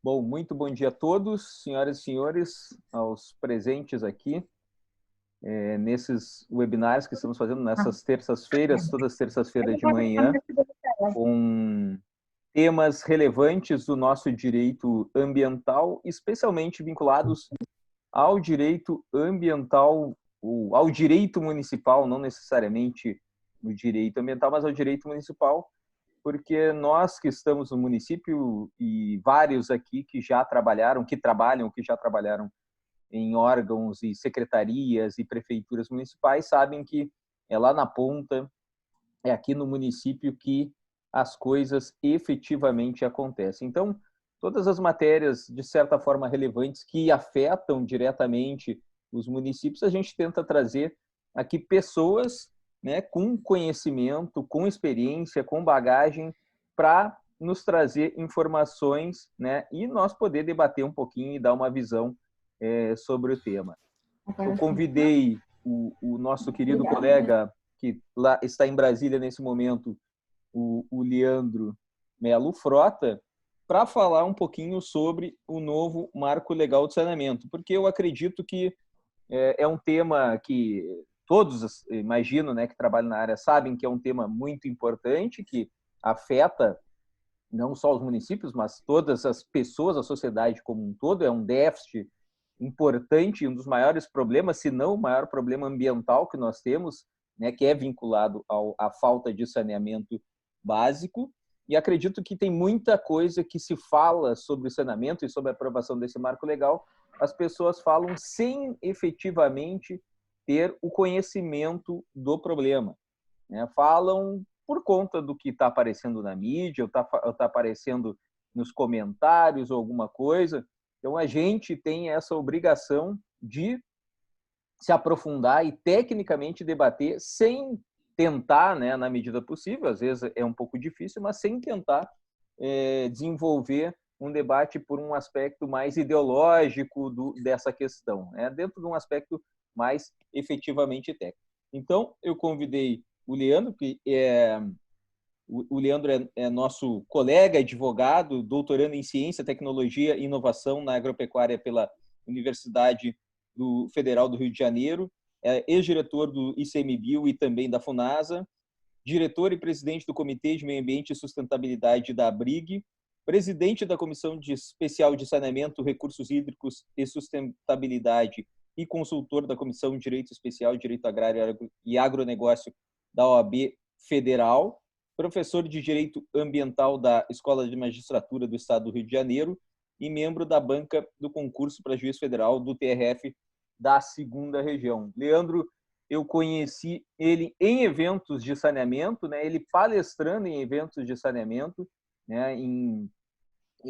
Bom, muito bom dia a todos, senhoras e senhores, aos presentes aqui, nesses webinars que estamos fazendo nessas terças-feiras, todas as terças-feiras de manhã, com temas relevantes do nosso direito ambiental, especialmente vinculados ao direito ambiental, ou ao direito municipal, não necessariamente o direito ambiental, mas ao direito municipal, porque nós que estamos no município e vários aqui que já trabalharam, que já trabalharam em órgãos e secretarias e prefeituras municipais, sabem que é lá na ponta, é aqui no município que as coisas efetivamente acontecem. Então, todas as matérias, de certa forma, relevantes que afetam diretamente os municípios, a gente tenta trazer aqui pessoas, né, com conhecimento, com experiência, com bagagem, para nos trazer informações, né, e nós poder debater um pouquinho e dar uma visão sobre o tema. Eu convidei o nosso querido colega, que lá está em Brasília nesse momento, o Leandro Melo Frota, para falar um pouquinho sobre o novo marco legal de saneamento, porque eu acredito que é um tema que todos, imagino, né, que trabalham na área, sabem que é um tema muito importante, que afeta não só os municípios, mas todas as pessoas, a sociedade como um todo. É um déficit importante, um dos maiores problemas, se não o maior problema ambiental que nós temos, né, que é vinculado à falta de saneamento básico. E acredito que tem muita coisa que se fala sobre o saneamento e sobre a aprovação desse marco legal, as pessoas falam sem efetivamente ter o conhecimento do problema, né? Falam por conta do que está aparecendo na mídia, ou está aparecendo nos comentários ou alguma coisa. Então, a gente tem essa obrigação de se aprofundar e tecnicamente debater sem tentar, né, na medida possível, às vezes é um pouco difícil, mas sem tentar desenvolver um debate por um aspecto mais ideológico dessa questão, né, dentro de um aspecto mais efetivamente técnico. Então, eu convidei o Leandro, que o Leandro é nosso colega, advogado, doutorando em Ciência, Tecnologia e Inovação na Agropecuária pela Universidade Federal do Rio de Janeiro, é ex-diretor do ICMBio e também da FUNASA, diretor e presidente do Comitê de Meio Ambiente e Sustentabilidade da ABRIG, presidente da Comissão Especial de Saneamento, Recursos Hídricos e Sustentabilidade e consultor da Comissão de Direito Especial, Direito Agrário e Agronegócio da OAB Federal, professor de Direito Ambiental da Escola de Magistratura do Estado do Rio de Janeiro e membro da banca do concurso para juiz federal do TRF da 2ª Região. Leandro, eu conheci ele em eventos de saneamento, né? Ele palestrando em eventos de saneamento, né?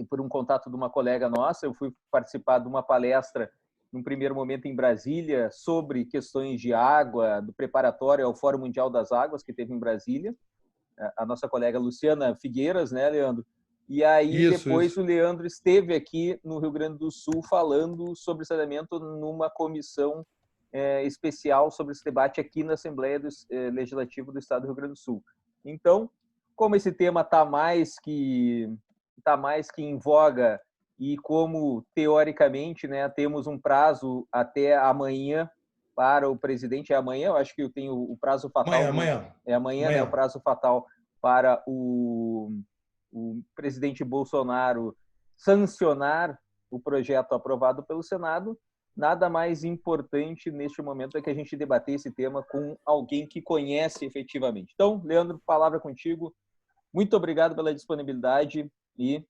Por um contato de uma colega nossa, eu fui participar de uma palestra num primeiro momento em Brasília sobre questões de água, do preparatório ao Fórum Mundial das Águas que teve em Brasília, a nossa colega Luciana Figueiras, né, Leandro? E aí depois o Leandro esteve aqui no Rio Grande do Sul falando sobre saneamento numa comissão especial sobre esse debate aqui na Assembleia Legislativa do Estado do Rio Grande do Sul. Então, como esse tema está mais que em voga e como teoricamente, né, temos um prazo até amanhã para o presidente, amanhã, eu acho que eu tenho o prazo fatal. Amanhã, né, o prazo fatal para o presidente Bolsonaro sancionar o projeto aprovado pelo Senado. Nada mais importante neste momento é que a gente debater esse tema com alguém que conhece efetivamente. Então, Leandro, palavra contigo. Muito obrigado pela disponibilidade e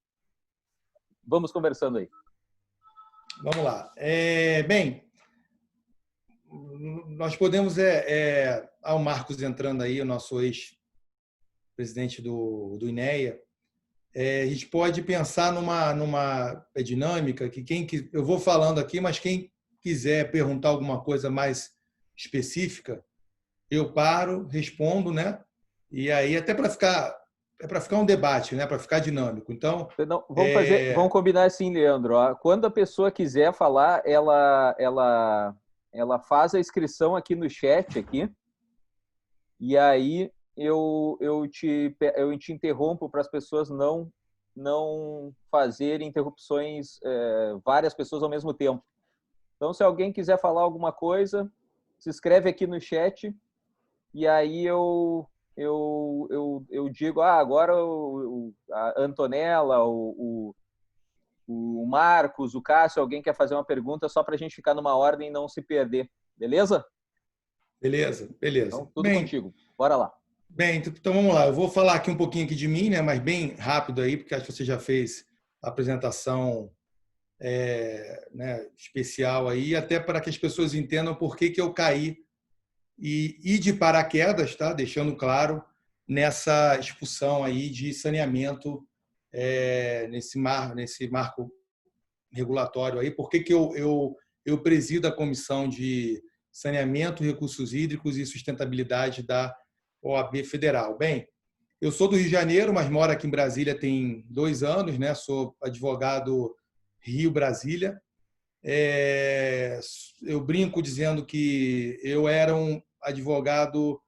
vamos conversando aí. Vamos lá. Bem, nós podemos... o Marcos entrando aí, o nosso ex-presidente do INEA. A gente pode pensar numa dinâmica que eu vou falando aqui, mas quem quiser perguntar alguma coisa mais específica, eu paro, respondo, né? E aí, até para ficar um debate, né? Para ficar dinâmico. Então, vamos combinar assim, Leandro. Quando a pessoa quiser falar, ela faz a inscrição aqui no chat aqui. E aí eu te interrompo para as pessoas não não fazer interrupções, várias pessoas ao mesmo tempo. Então, se alguém quiser falar alguma coisa, se inscreve aqui no chat e aí eu digo, agora a Antonella, o Marcos, o Cássio, alguém quer fazer uma pergunta só para a gente ficar numa ordem e não se perder. Beleza? Beleza. Então, tudo contigo. Bora lá. Bem, então vamos lá. Eu vou falar aqui um pouquinho aqui de mim, né? Mas bem rápido aí, porque acho que você já fez a apresentação né, especial aí, até para que as pessoas entendam por que eu caí e de paraquedas, tá? Deixando claro, nessa discussão aí de saneamento nesse marco regulatório aí. Por que eu presido a Comissão de Saneamento, Recursos Hídricos e Sustentabilidade da OAB Federal? Bem, eu sou do Rio de Janeiro, mas moro aqui em Brasília tem 2 anos, né? Sou advogado Rio-Brasília. Eu brinco dizendo que eu era um advogado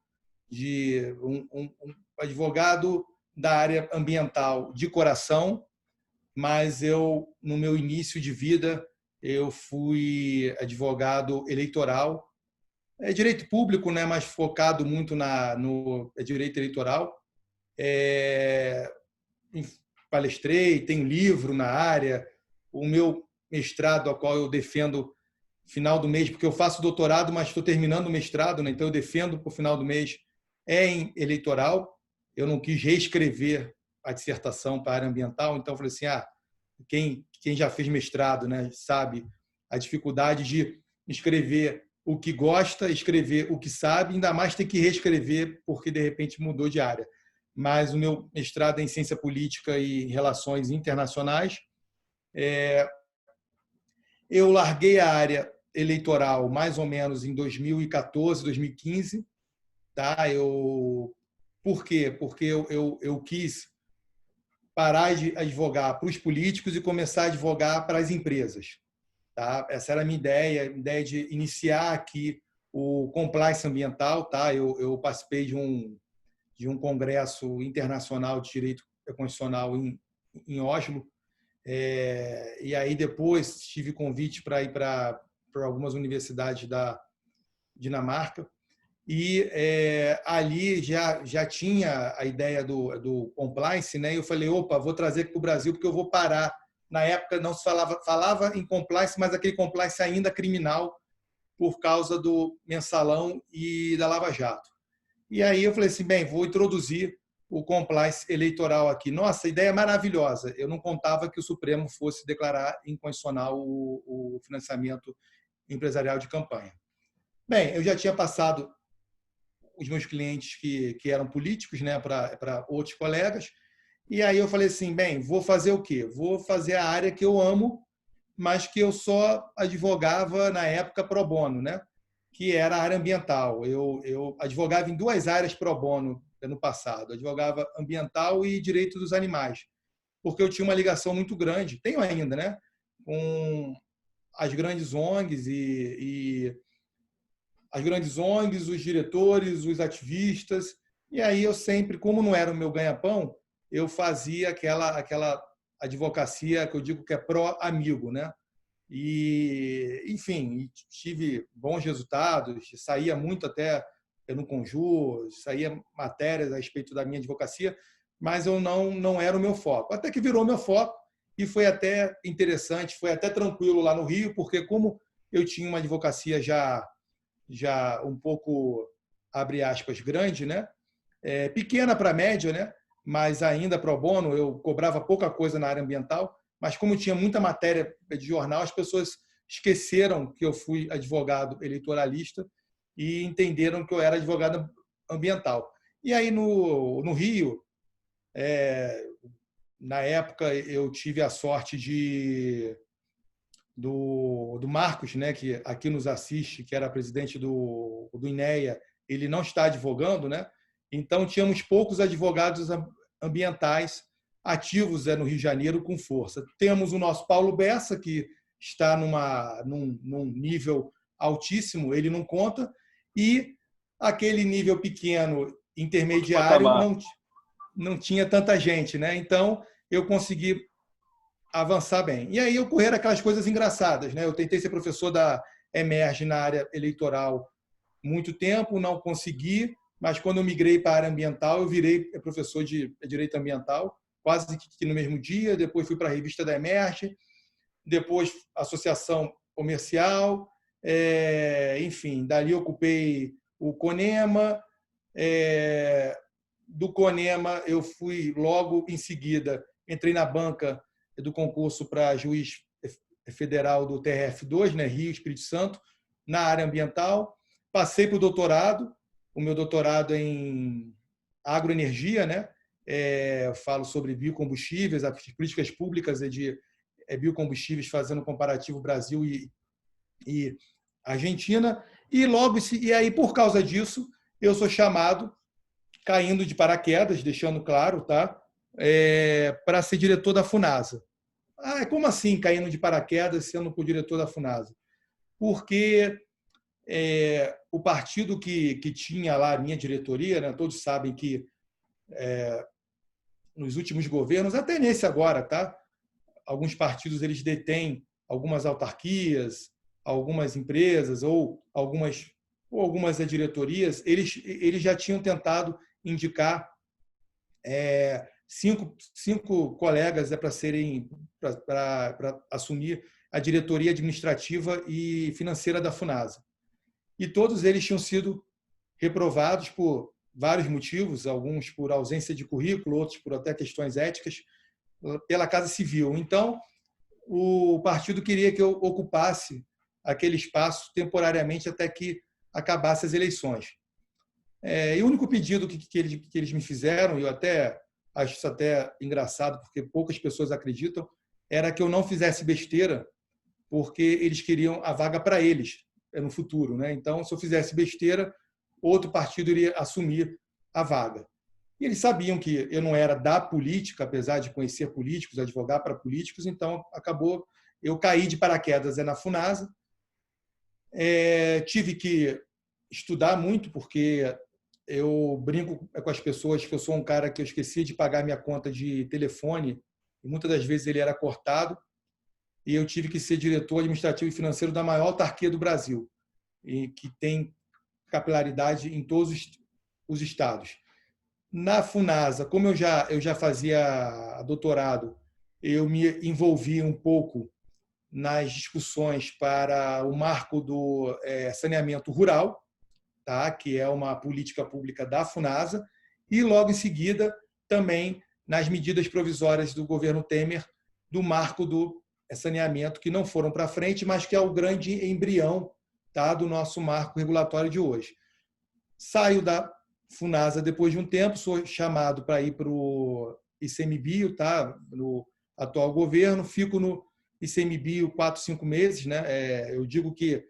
um advogado da área ambiental de coração, mas no meu início de vida, eu fui advogado eleitoral. É direito público, né, mas focado muito no direito eleitoral. Palestrei, tenho livro na área. O meu mestrado, ao qual eu defendo final do mês, porque eu faço doutorado, mas estou terminando o mestrado, né, então eu defendo para o final do mês, em eleitoral. Eu não quis reescrever a dissertação para a área ambiental, então eu falei assim, quem já fez mestrado, né, sabe a dificuldade de escrever o que gosta, escrever o que sabe, ainda mais ter que reescrever porque, de repente, mudou de área. Mas o meu mestrado é em Ciência Política e Relações Internacionais. Eu larguei a área eleitoral mais ou menos em 2014, 2015. Tá? Por quê? Porque eu quis parar de advogar para os políticos e começar a advogar para as empresas. Tá? Essa era a minha ideia de iniciar aqui o compliance ambiental. Tá? Eu participei de um congresso internacional de direito constitucional em Oslo, e aí depois tive convite para ir para algumas universidades da Dinamarca, e ali já tinha a ideia do compliance, né? Eu falei, opa, vou trazer para o Brasil porque eu vou parar. Na época não se falava em compliance, mas aquele compliance ainda criminal por causa do mensalão e da Lava Jato. E aí eu falei assim, bem, vou introduzir o compliance eleitoral aqui. Nossa, ideia maravilhosa. Eu não contava que o Supremo fosse declarar inconstitucional o financiamento empresarial de campanha. Bem, eu já tinha passado os meus clientes que eram políticos, né, para outros colegas, e aí eu falei assim, bem, vou fazer o quê? Vou fazer a área que eu amo, mas que eu só advogava na época pro bono, né? Que era a área ambiental. Eu advogava em 2 áreas pro bono no passado. Advogava ambiental e direito dos animais, porque eu tinha uma ligação muito grande, tenho ainda, né, com as grandes ONGs os diretores, os ativistas. E aí eu sempre, como não era o meu ganha-pão, eu fazia aquela advocacia que eu digo que é pró-amigo, né? E, enfim, tive bons resultados, saía muito até no Conjur, saía matérias a respeito da minha advocacia, mas eu não era o meu foco. Até que virou meu foco e foi até interessante, foi até tranquilo lá no Rio, porque como eu tinha uma advocacia já um pouco, abre aspas, grande, né? Pequena para média, né? Mas ainda pro bono, eu cobrava pouca coisa na área ambiental, mas como tinha muita matéria de jornal, as pessoas esqueceram que eu fui advogado eleitoralista e entenderam que eu era advogado ambiental. E aí no Rio, na época, eu tive a sorte do Marcos, né, que aqui nos assiste, que era presidente do INEA, ele não está advogando, né? Então tínhamos poucos advogados ambientais ativos no Rio de Janeiro com força. Temos o nosso Paulo Bessa, que está num nível altíssimo, ele não conta, e aquele nível pequeno, intermediário, não tinha tanta gente, né? Então eu consegui avançar bem. E aí ocorreram aquelas coisas engraçadas, né? Eu tentei ser professor da Emerge na área eleitoral muito tempo, não consegui, mas quando eu migrei para a área ambiental, eu virei professor de direito ambiental, quase que no mesmo dia. Depois fui para a revista da Emerge, depois associação comercial, enfim, dali ocupei o CONEMA. Do CONEMA eu fui logo em seguida, entrei na banca do concurso para juiz federal do TRF2, né, Rio, Espírito Santo, na área ambiental. Passei para o doutorado, o meu doutorado em agroenergia, né? Falo sobre biocombustíveis, as políticas públicas de biocombustíveis, fazendo um comparativo Brasil e Argentina. E aí, por causa disso, eu sou chamado, caindo de paraquedas, deixando claro, tá? Para ser diretor da Funasa. Como assim, caindo de paraquedas, sendo o diretor da Funasa? Porque o partido que tinha lá a minha diretoria, né, todos sabem que nos últimos governos, até nesse agora, tá? Alguns partidos eles detêm algumas autarquias, algumas empresas ou algumas diretorias, eles já tinham tentado indicar cinco colegas para assumir a diretoria administrativa e financeira da Funasa. E todos eles tinham sido reprovados por vários motivos, alguns por ausência de currículo, outros por até questões éticas, pela Casa Civil. Então, o partido queria que eu ocupasse aquele espaço temporariamente até que acabasse as eleições. E o único pedido que eles me fizeram, e eu até acho isso até engraçado, porque poucas pessoas acreditam, era que eu não fizesse besteira, porque eles queriam a vaga para eles no futuro, né? Então, se eu fizesse besteira, outro partido iria assumir a vaga. E eles sabiam que eu não era da política, apesar de conhecer políticos, advogar para políticos, então acabou, eu caí de paraquedas na Funasa. Tive que estudar muito, porque eu brinco com as pessoas que eu sou um cara que eu esqueci de pagar minha conta de telefone, e muitas das vezes ele era cortado, e eu tive que ser diretor administrativo e financeiro da maior autarquia do Brasil, e que tem capilaridade em todos os estados. Na Funasa, como eu já fazia doutorado, eu me envolvi um pouco nas discussões para o marco do saneamento rural, tá? Que é uma política pública da Funasa, e logo em seguida também nas medidas provisórias do governo Temer do marco do saneamento, que não foram para frente, mas que é o grande embrião, tá, do nosso marco regulatório de hoje. Saio da Funasa depois de um tempo, sou chamado para ir para o ICMBio, tá, no atual governo, fico no ICMBio 4, 5 meses, né? Eu digo que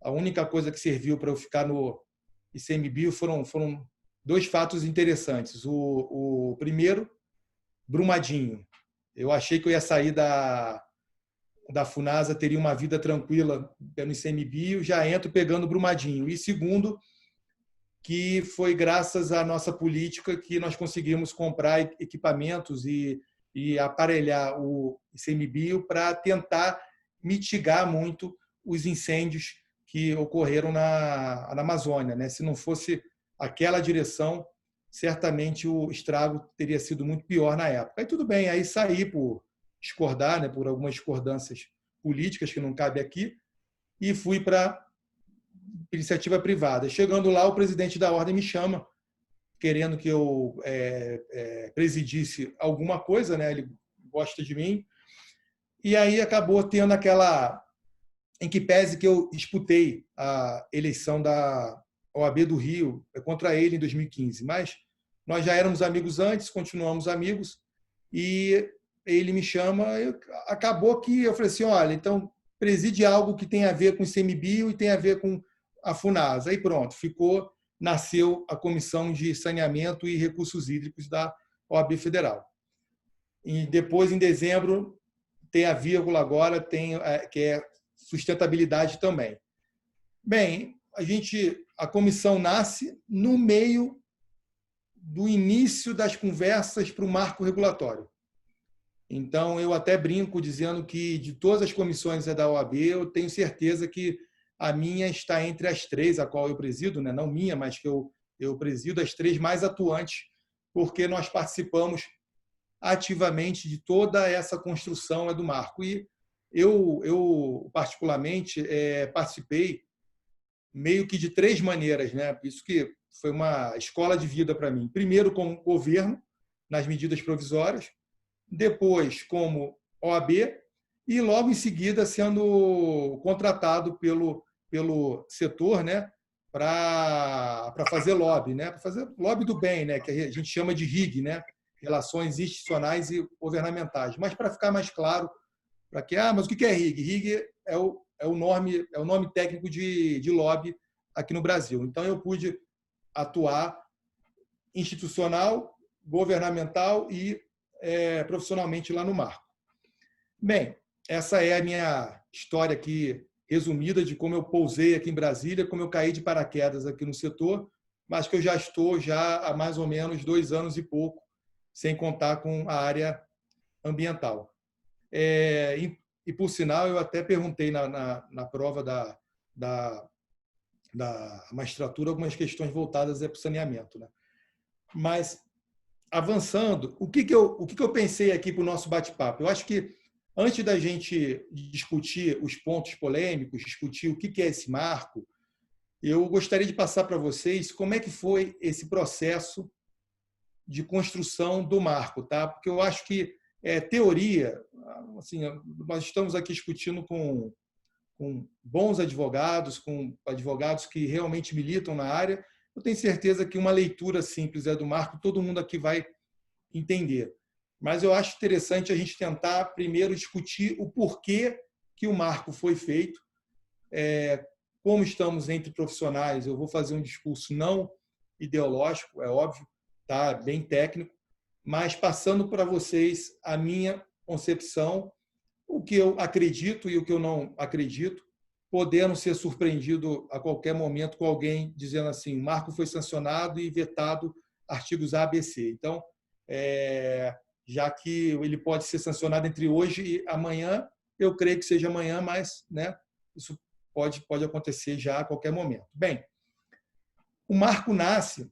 a única coisa que serviu para eu ficar no ICMBio foram dois fatos interessantes. O primeiro, Brumadinho. Eu achei que eu ia sair da Funasa, teria uma vida tranquila no ICMBio, já entro pegando Brumadinho. E segundo, que foi graças à nossa política que nós conseguimos comprar equipamentos e aparelhar o ICMBio para tentar mitigar muito os incêndios que ocorreram na Amazônia, né? Se não fosse aquela direção, certamente o estrago teria sido muito pior na época. Aí tudo bem, aí saí por discordar, né, por algumas discordâncias políticas que não cabe aqui, e fui para iniciativa privada. Chegando lá, o presidente da ordem me chama, querendo que eu presidisse alguma coisa, né? Ele gosta de mim. E aí acabou tendo aquela, em que pese que eu disputei a eleição da OAB do Rio contra ele em 2015, mas nós já éramos amigos antes, continuamos amigos, e ele me chama, acabou que eu falei assim, olha, então preside algo que tem a ver com o ICMBio e tem a ver com a Funasa. Aí pronto, nasceu a Comissão de Saneamento e Recursos Hídricos da OAB Federal. E depois, em dezembro, tem a vírgula agora, que é sustentabilidade também. Bem, a comissão nasce no meio do início das conversas para o marco regulatório. Então, eu até brinco dizendo que, de todas as comissões da OAB, eu tenho certeza que a minha está entre as três, a qual eu presido, né? Não minha, mas que eu presido, as três mais atuantes, porque nós participamos ativamente de toda essa construção do marco. E eu particularmente, participei meio que de três maneiras, né? Isso que foi uma escola de vida para mim. Primeiro, como governo, nas medidas provisórias, depois como OAB e logo em seguida sendo contratado pelo setor, né, para fazer lobby, né, para fazer lobby do bem, né, que a gente chama de RIG, né, relações institucionais e governamentais. Mas para ficar mais claro, para que mas o que é RIG? RIG é o nome técnico de lobby aqui no Brasil. Então eu pude atuar institucional, governamental e profissionalmente lá no Marco. Bem, essa é a minha história aqui resumida de como eu pousei aqui em Brasília, como eu caí de paraquedas aqui no setor, mas que eu já estou há mais ou menos 2 anos e pouco, sem contar com a área ambiental. E por sinal, eu até perguntei na prova da magistratura algumas questões voltadas para o saneamento, né? Mas, avançando, o que eu pensei aqui para o nosso bate-papo? Eu acho que, antes da gente discutir os pontos polêmicos, discutir o que é esse marco, eu gostaria de passar para vocês como é que foi esse processo de construção do marco, tá? Porque eu acho que teoria, assim, nós estamos aqui discutindo com bons advogados, com advogados que realmente militam na área. Eu tenho certeza que uma leitura simples do marco todo mundo aqui vai entender. Mas eu acho interessante a gente tentar primeiro discutir o porquê que o marco foi feito. Como estamos entre profissionais, eu vou fazer um discurso não ideológico, é óbvio, tá? Bem técnico, mas passando para vocês a minha concepção, o que eu acredito e o que eu não acredito, podendo ser surpreendido a qualquer momento com alguém dizendo assim: o marco foi sancionado e vetado artigos A, B, C. Então, já que ele pode ser sancionado entre hoje e amanhã, eu creio que seja amanhã, mas, né, isso pode acontecer já a qualquer momento. Bem, o marco nasce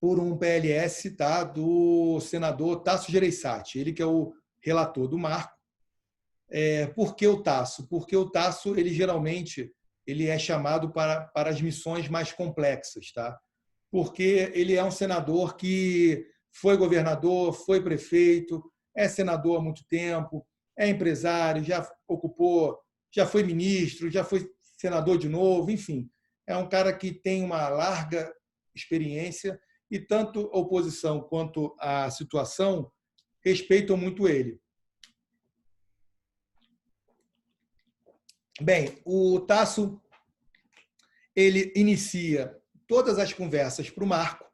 por um PLS, tá, do senador Tasso Gereissati, ele que é o relator do marco. Por que o Tasso? Porque o Tasso, ele geralmente é chamado para as missões mais complexas, tá? Porque ele é um senador que foi governador, foi prefeito, é senador há muito tempo, é empresário, já foi ministro, já foi senador de novo, enfim. É um cara que tem uma larga experiência e tanto a oposição quanto a situação respeitam muito ele. Bem, o Tasso, ele inicia todas as conversas para o Marco,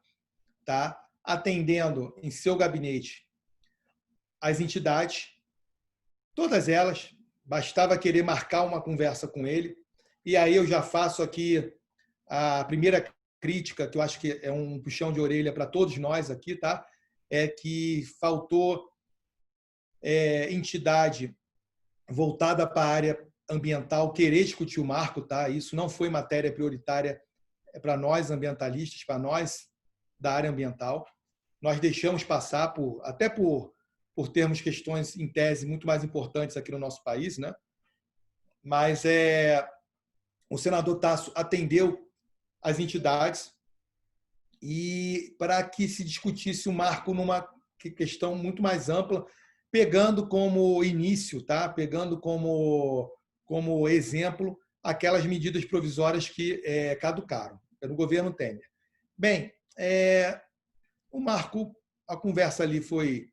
tá? Atendendo em seu gabinete as entidades, todas elas, bastava querer marcar uma conversa com ele. E aí eu já faço aqui a primeira crítica, que eu acho que é um puxão de orelha para todos nós aqui, tá? É que faltou entidade voltada para a área ambiental querer discutir o marco, tá? Isso não foi matéria prioritária para nós ambientalistas, para nós da área ambiental. Nós deixamos passar até por termos questões em tese muito mais importantes aqui no nosso país, né? Mas o senador Tasso atendeu as entidades e para que se discutisse o marco numa questão muito mais ampla, pegando como início, tá? Pegando como exemplo aquelas medidas provisórias que caducaram, no governo Temer. Bem, o marco, a conversa ali foi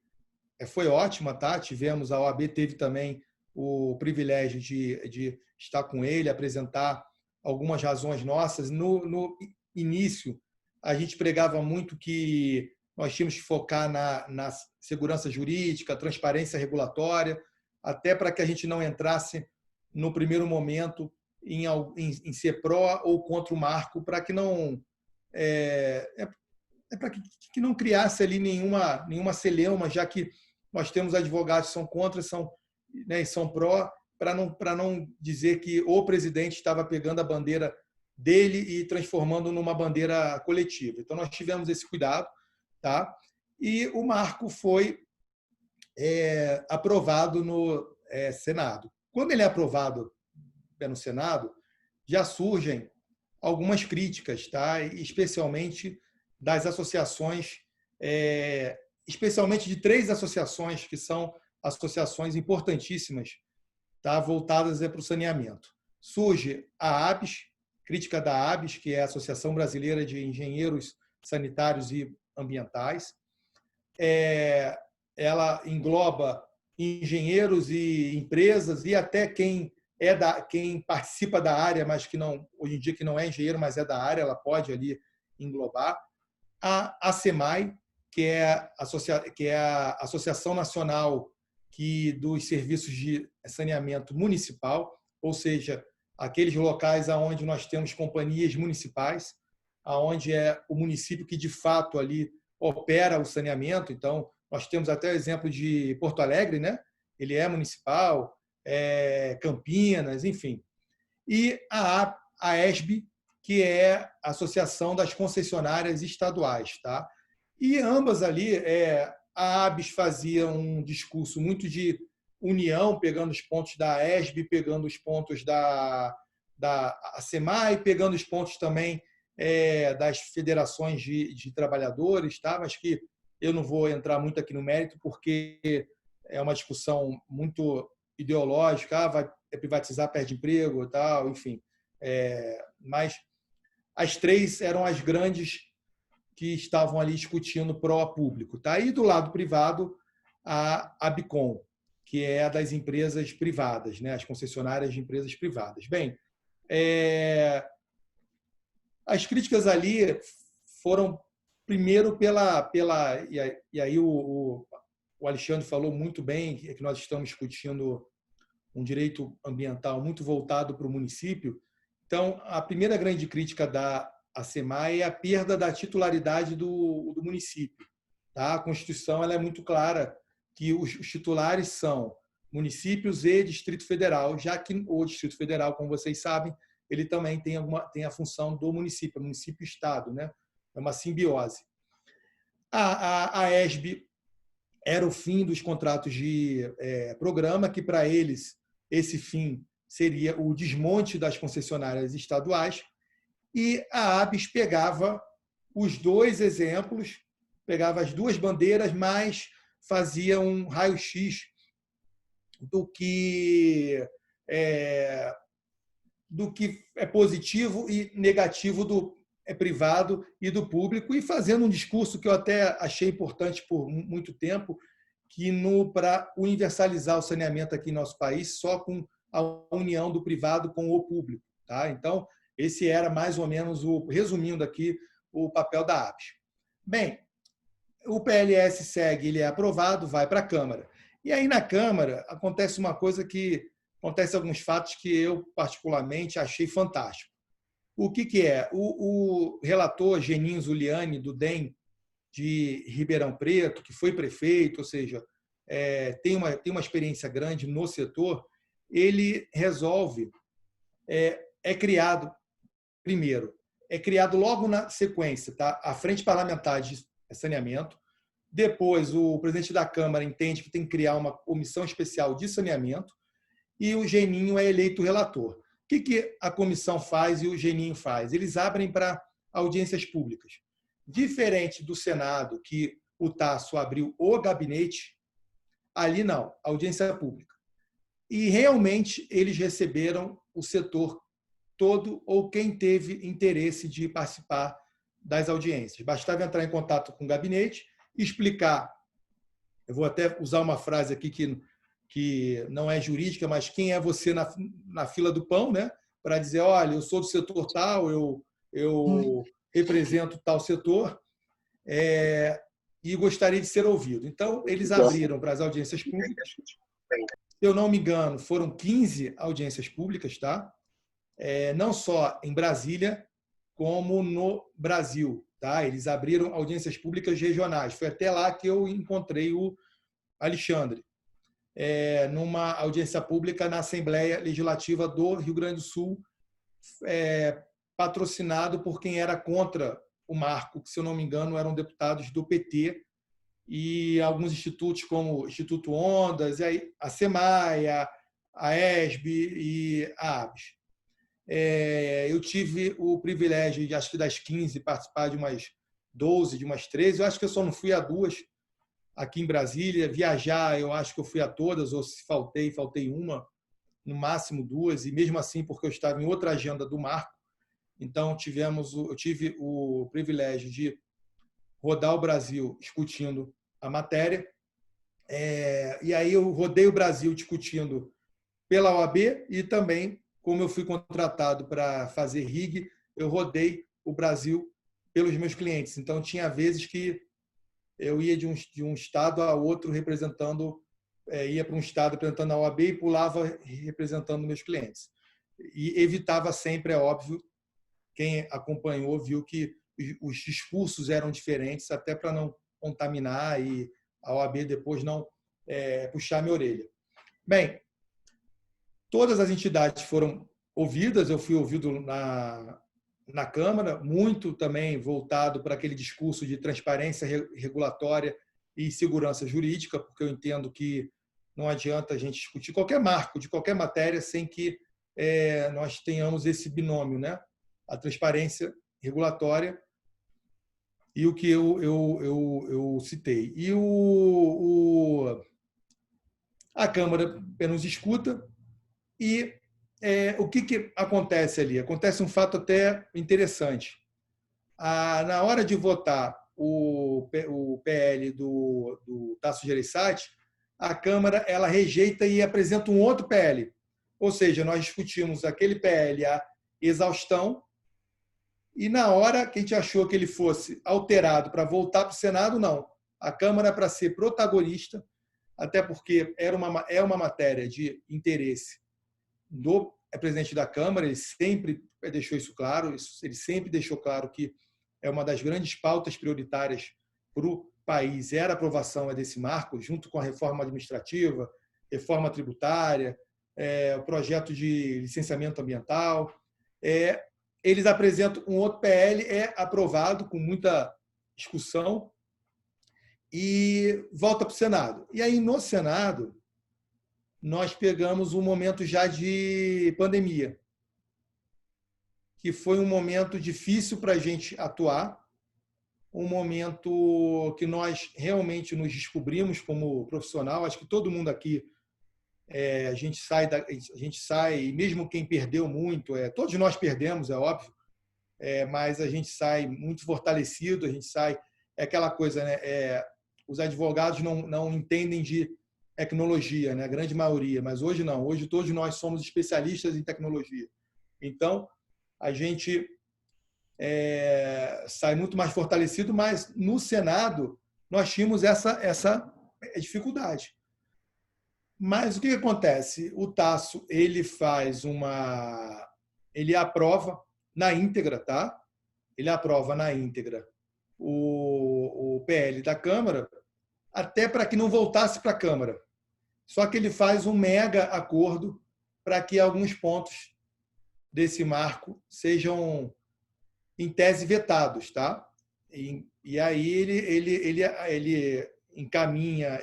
ótima, tá? Tivemos, a OAB teve também o privilégio de estar com ele, apresentar algumas razões nossas. No início, a gente pregava muito que nós tínhamos que focar na segurança jurídica, transparência regulatória, até para que a gente não entrasse no primeiro momento em ser pró ou contra o marco, para que não para que não criasse ali nenhuma celeuma, já que nós temos advogados que são contra, né, e são pró, para não dizer que o presidente estava pegando a bandeira dele e transformando numa bandeira coletiva. Então, nós tivemos esse cuidado, tá? E o marco foi aprovado no Senado. Quando ele é aprovado no Senado, já surgem algumas críticas, tá? Especialmente das associações, especialmente de 3 associações que são associações importantíssimas, tá? Voltadas para o saneamento. Surge a ABS, crítica da ABS, que é a Associação Brasileira de Engenheiros Sanitários e Ambientais. Ela engloba engenheiros e empresas e até quem participa da área, mas que não, hoje em dia que não é engenheiro, mas é da área, ela pode ali englobar. A ASEMAI, que é a Associação Nacional dos Serviços de Saneamento Municipal, ou seja, aqueles locais onde nós temos companhias municipais, onde é o município que de fato ali opera o saneamento. Então, nós temos até o exemplo de Porto Alegre, né? Ele é municipal, Campinas, enfim. E a AESB, que é a Associação das Concessionárias Estaduais. Tá? E ambas ali, a ABS fazia um discurso muito de união, pegando os pontos da AESB, pegando os pontos da ASEMAI, pegando os pontos também das federações de trabalhadores, tá? Mas que eu não vou entrar muito aqui no mérito, porque é uma discussão muito ideológica, vai privatizar, perde emprego e tal, enfim. Mas as 3 eram as grandes que estavam ali discutindo pró-público. Tá? E do lado privado, a ABICOM, que é a das empresas privadas, né? As concessionárias de empresas privadas. Bem, as críticas ali foram, primeiro, e aí o Alexandre falou muito bem, que nós estamos discutindo um direito ambiental muito voltado para o município. Então, a primeira grande crítica da ASEMAI é a perda da titularidade do município. Tá? A Constituição ela é muito clara que os titulares são municípios e Distrito Federal, já que o Distrito Federal, como vocês sabem, ele também tem a função do município, município-estado, né? É uma simbiose. A ESB era o fim dos contratos de programa, que para eles esse fim seria o desmonte das concessionárias estaduais, e a ABS pegava os 2 exemplos, pegava as 2 bandeiras, mas fazia um raio-x do que é positivo e negativo do privado e do público, e fazendo um discurso que eu até achei importante por muito tempo, que para universalizar o saneamento aqui em nosso país, só com a união do privado com o público. Tá? Então, esse era mais ou menos, resumindo aqui, o papel da ABS. Bem, o PLS segue, ele é aprovado, vai para a Câmara. E aí, na Câmara, acontece alguns fatos que eu, particularmente, achei fantástico. O que é? O relator Geninho Zuliani, do DEM, de Ribeirão Preto, que foi prefeito, ou seja, tem uma experiência grande no setor, ele resolve, criado, primeiro, criado logo na sequência, tá? A Frente Parlamentar de Saneamento. Depois, o presidente da Câmara entende que tem que criar uma comissão especial de saneamento e o Geninho é eleito relator. O que a comissão faz e o Geninho faz? Eles abrem para audiências públicas. Diferente do Senado, que o Tasso abriu o gabinete, ali não, audiência pública. E realmente eles receberam o setor todo ou quem teve interesse de participar das audiências. Bastava entrar em contato com o gabinete, explicar, eu vou até usar uma frase aqui que não é jurídica, mas quem é você na fila do pão, né? Para dizer, olha, eu sou do setor tal, eu represento tal setor e gostaria de ser ouvido. Então, eles abriram para as audiências públicas. Se eu não me engano, foram 15 audiências públicas, tá? Não só em Brasília, como no Brasil. Tá? Eles abriram audiências públicas regionais. Foi até lá que eu encontrei Alexandre, numa audiência pública na Assembleia Legislativa do Rio Grande do Sul, patrocinado por quem era contra o marco, que, se eu não me engano, eram deputados do PT, e alguns institutos, como o Instituto Ondas, a SEMAI, a ESB e a ABS. Eu tive o privilégio de, acho que das 15, participar de umas 12, de umas 13. Eu acho que eu só não fui a 2 aqui em Brasília. Viajar, eu acho que eu fui a todas, ou se faltei uma, no máximo 2, e mesmo assim porque eu estava em outra agenda do marco. Então, eu tive o privilégio de rodar o Brasil discutindo a matéria. E aí eu rodei o Brasil discutindo pela OAB e também, como eu fui contratado para fazer RIG, eu rodei o Brasil pelos meus clientes. Então, tinha vezes que eu ia de um estado a outro representando, ia para um estado representando a OAB e pulava representando meus clientes. E evitava sempre, é óbvio, quem acompanhou viu que os discursos eram diferentes, até para não contaminar e a OAB depois não puxar minha orelha. Bem, todas as entidades foram ouvidas, eu fui ouvido na Câmara, muito também voltado para aquele discurso de transparência regulatória e segurança jurídica, porque eu entendo que não adianta a gente discutir qualquer marco de qualquer matéria sem que nós tenhamos esse binômio, né? A transparência regulatória e o que eu citei. E a Câmara nos escuta e o que acontece ali? Acontece um fato até interessante. Na hora de votar o PL do Tasso Gereissati, a Câmara ela rejeita e apresenta um outro PL. Ou seja, nós discutimos aquele PL a exaustão e, na hora que a gente achou que ele fosse alterado para voltar para o Senado, não. A Câmara, para ser protagonista, até porque é uma matéria de interesse do presidente da Câmara, ele sempre deixou isso claro, ele sempre deixou claro que é uma das grandes pautas prioritárias para o país, era a aprovação desse marco, junto com a reforma administrativa, reforma tributária, o projeto de licenciamento ambiental. Eles apresentam um outro PL, é aprovado com muita discussão e volta para o Senado. E aí, no Senado, nós pegamos um momento já de pandemia, que foi um momento difícil para a gente atuar, um momento que nós realmente nos descobrimos como profissional. Acho que todo mundo aqui, a gente sai, e mesmo quem perdeu muito, todos nós perdemos, é óbvio, mas a gente sai muito fortalecido, a gente sai, aquela coisa, né? Os advogados não entendem de tecnologia, né? A grande maioria, mas hoje não. Hoje todos nós somos especialistas em tecnologia. Então, a gente sai muito mais fortalecido, mas no Senado nós tínhamos essa dificuldade. Mas o que acontece? O Tasso, ele aprova na íntegra, tá? Ele aprova na íntegra o PL da Câmara, até para que não voltasse para a Câmara. Só que ele faz um mega acordo para que alguns pontos desse marco sejam, em tese, vetados, tá? E aí ele encaminha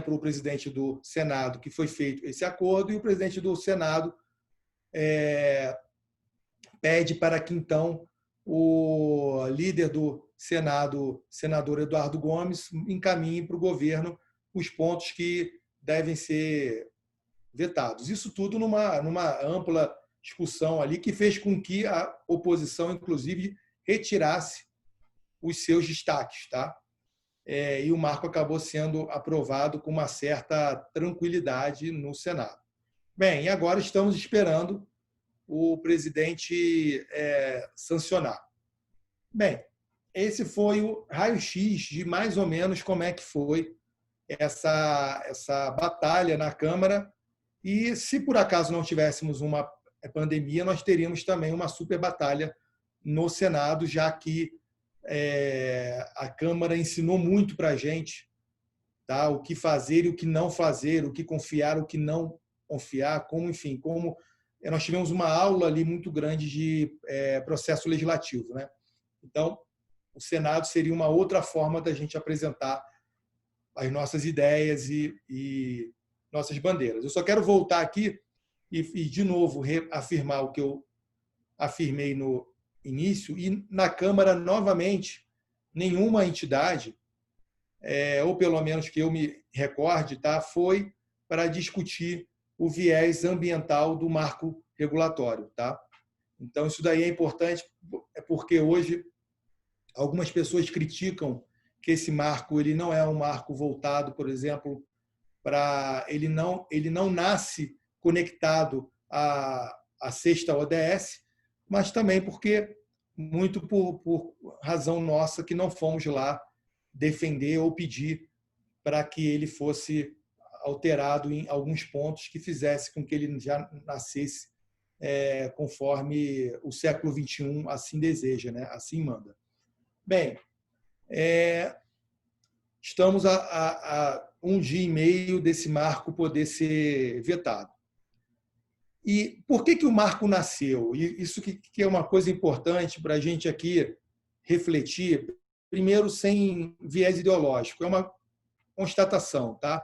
para o presidente do Senado que foi feito esse acordo, e o presidente do Senado pede para que, então, o líder do Senado, senador Eduardo Gomes, encaminhe para o governo os pontos que devem ser vetados. Isso tudo numa ampla discussão ali, que fez com que a oposição, inclusive, retirasse os seus destaques, tá? E o marco acabou sendo aprovado com uma certa tranquilidade no Senado. Bem, e agora estamos esperando o presidente sancionar. Bem, esse foi o raio-x de mais ou menos como é que foi essa batalha na Câmara. E se por acaso não tivéssemos uma pandemia, nós teríamos também uma super batalha no Senado, já que a Câmara ensinou muito para a gente, tá? O que fazer e o que não fazer, o que confiar, o que não confiar, como, enfim, como nós tivemos uma aula ali muito grande de processo legislativo, né? Então, o Senado seria uma outra forma da gente apresentar as nossas ideias e nossas bandeiras. Eu só quero voltar aqui e de novo, reafirmar o que eu afirmei no início, e na Câmara, novamente, nenhuma entidade, ou pelo menos que eu me recorde, tá, foi para discutir o viés ambiental do marco regulatório. Tá? Então, isso daí é importante, porque hoje algumas pessoas criticam que esse marco ele não é um marco voltado, por exemplo, para ele não nasce conectado à sexta ODS, mas também porque muito por razão nossa que não fomos lá defender ou pedir para que ele fosse alterado em alguns pontos que fizesse com que ele já nascesse conforme o século XXI assim deseja, né? Assim manda. Bem, estamos a 1 dia e meio desse marco poder ser vetado. E por que o marco nasceu? E isso que é uma coisa importante para a gente aqui refletir, primeiro, sem viés ideológico, é uma constatação. Tá?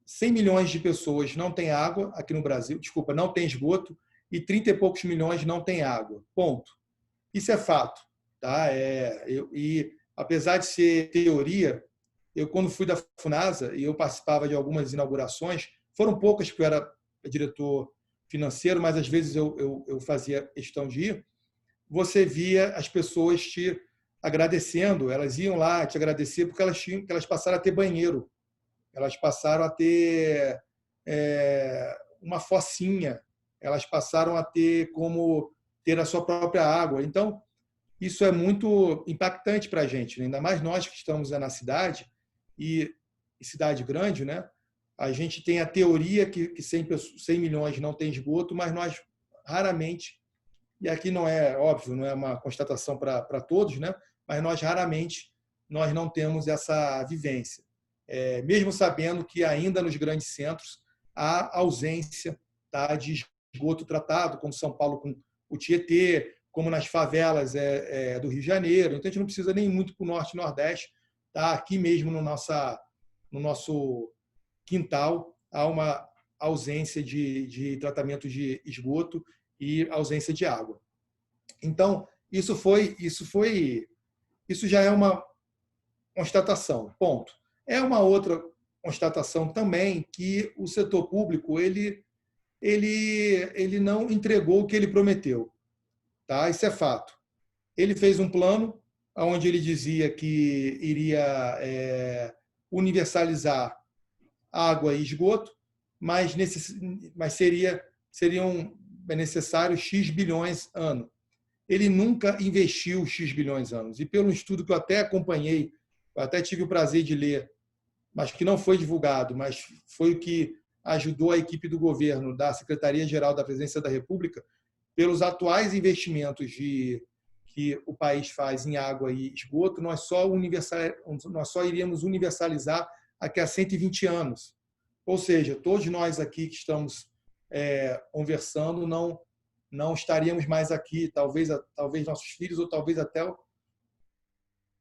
100 milhões de pessoas não têm água aqui no Brasil, desculpa, não tem esgoto, e 30 e poucos milhões não têm água. Ponto. Isso é fato. Tá? E apesar de ser teoria, eu, quando fui da FUNASA, e eu participava de algumas inaugurações, foram poucas, porque eu era diretor financeiro, mas às vezes eu fazia questão de ir, você via as pessoas te agradecendo, elas iam lá te agradecer porque elas passaram a ter banheiro, elas passaram a ter uma focinha, elas passaram a ter como ter a sua própria água. Então, isso é muito impactante para a gente, né? Ainda mais nós que estamos na cidade, e cidade grande, né? A gente tem a teoria que 100 milhões não tem esgoto, mas nós raramente, e aqui não é óbvio, não é uma constatação para todos, né? Mas nós raramente nós não temos essa vivência. Mesmo sabendo que ainda nos grandes centros há ausência, tá, de esgoto tratado, como São Paulo com o Tietê, como nas favelas do Rio de Janeiro. Então, a gente não precisa nem muito para o Norte e Nordeste. Tá? Aqui mesmo no nosso quintal há uma ausência de tratamento de esgoto e ausência de água. Então, isso já é uma constatação, ponto. É uma outra constatação também que o setor público ele não entregou o que ele prometeu. Tá? Isso é fato. Ele fez um plano onde ele dizia que iria universalizar água e esgoto, mas seriam necessários X bilhões ano. Ele nunca investiu X bilhões anos. E pelo estudo que eu até acompanhei, eu até tive o prazer de ler, mas que não foi divulgado, mas foi o que ajudou a equipe do governo, da Secretaria-Geral da Presidência da República, pelos atuais investimentos que o país faz em água e esgoto, nós só iríamos universalizar daqui a 120 anos. Ou seja, todos nós aqui que estamos conversando não estaríamos mais aqui, talvez nossos filhos ou talvez até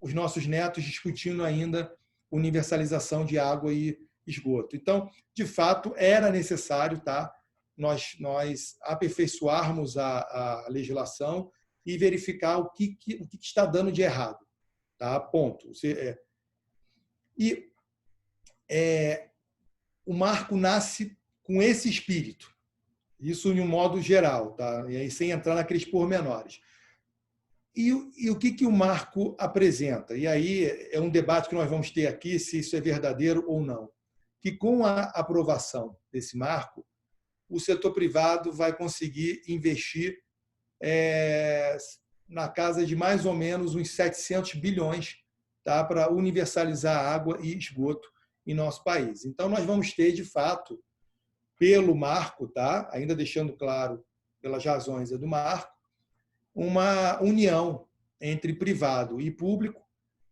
os nossos netos discutindo ainda universalização de água e esgoto. Então, de fato, era necessário, tá, nós aperfeiçoarmos a legislação e verificar o que está dando de errado. Tá? Ponto. O marco nasce com esse espírito. Isso de um modo geral, tá? E aí, sem entrar naqueles pormenores. E o que o marco apresenta? E aí é um debate que nós vamos ter aqui, se isso é verdadeiro ou não. Que com a aprovação desse marco, o setor privado vai conseguir investir na casa de mais ou menos uns 700 bilhões, tá, para universalizar água e esgoto em nosso país. Então, nós vamos ter, de fato, pelo marco, tá, ainda deixando claro pelas razões do marco, uma união entre privado e público,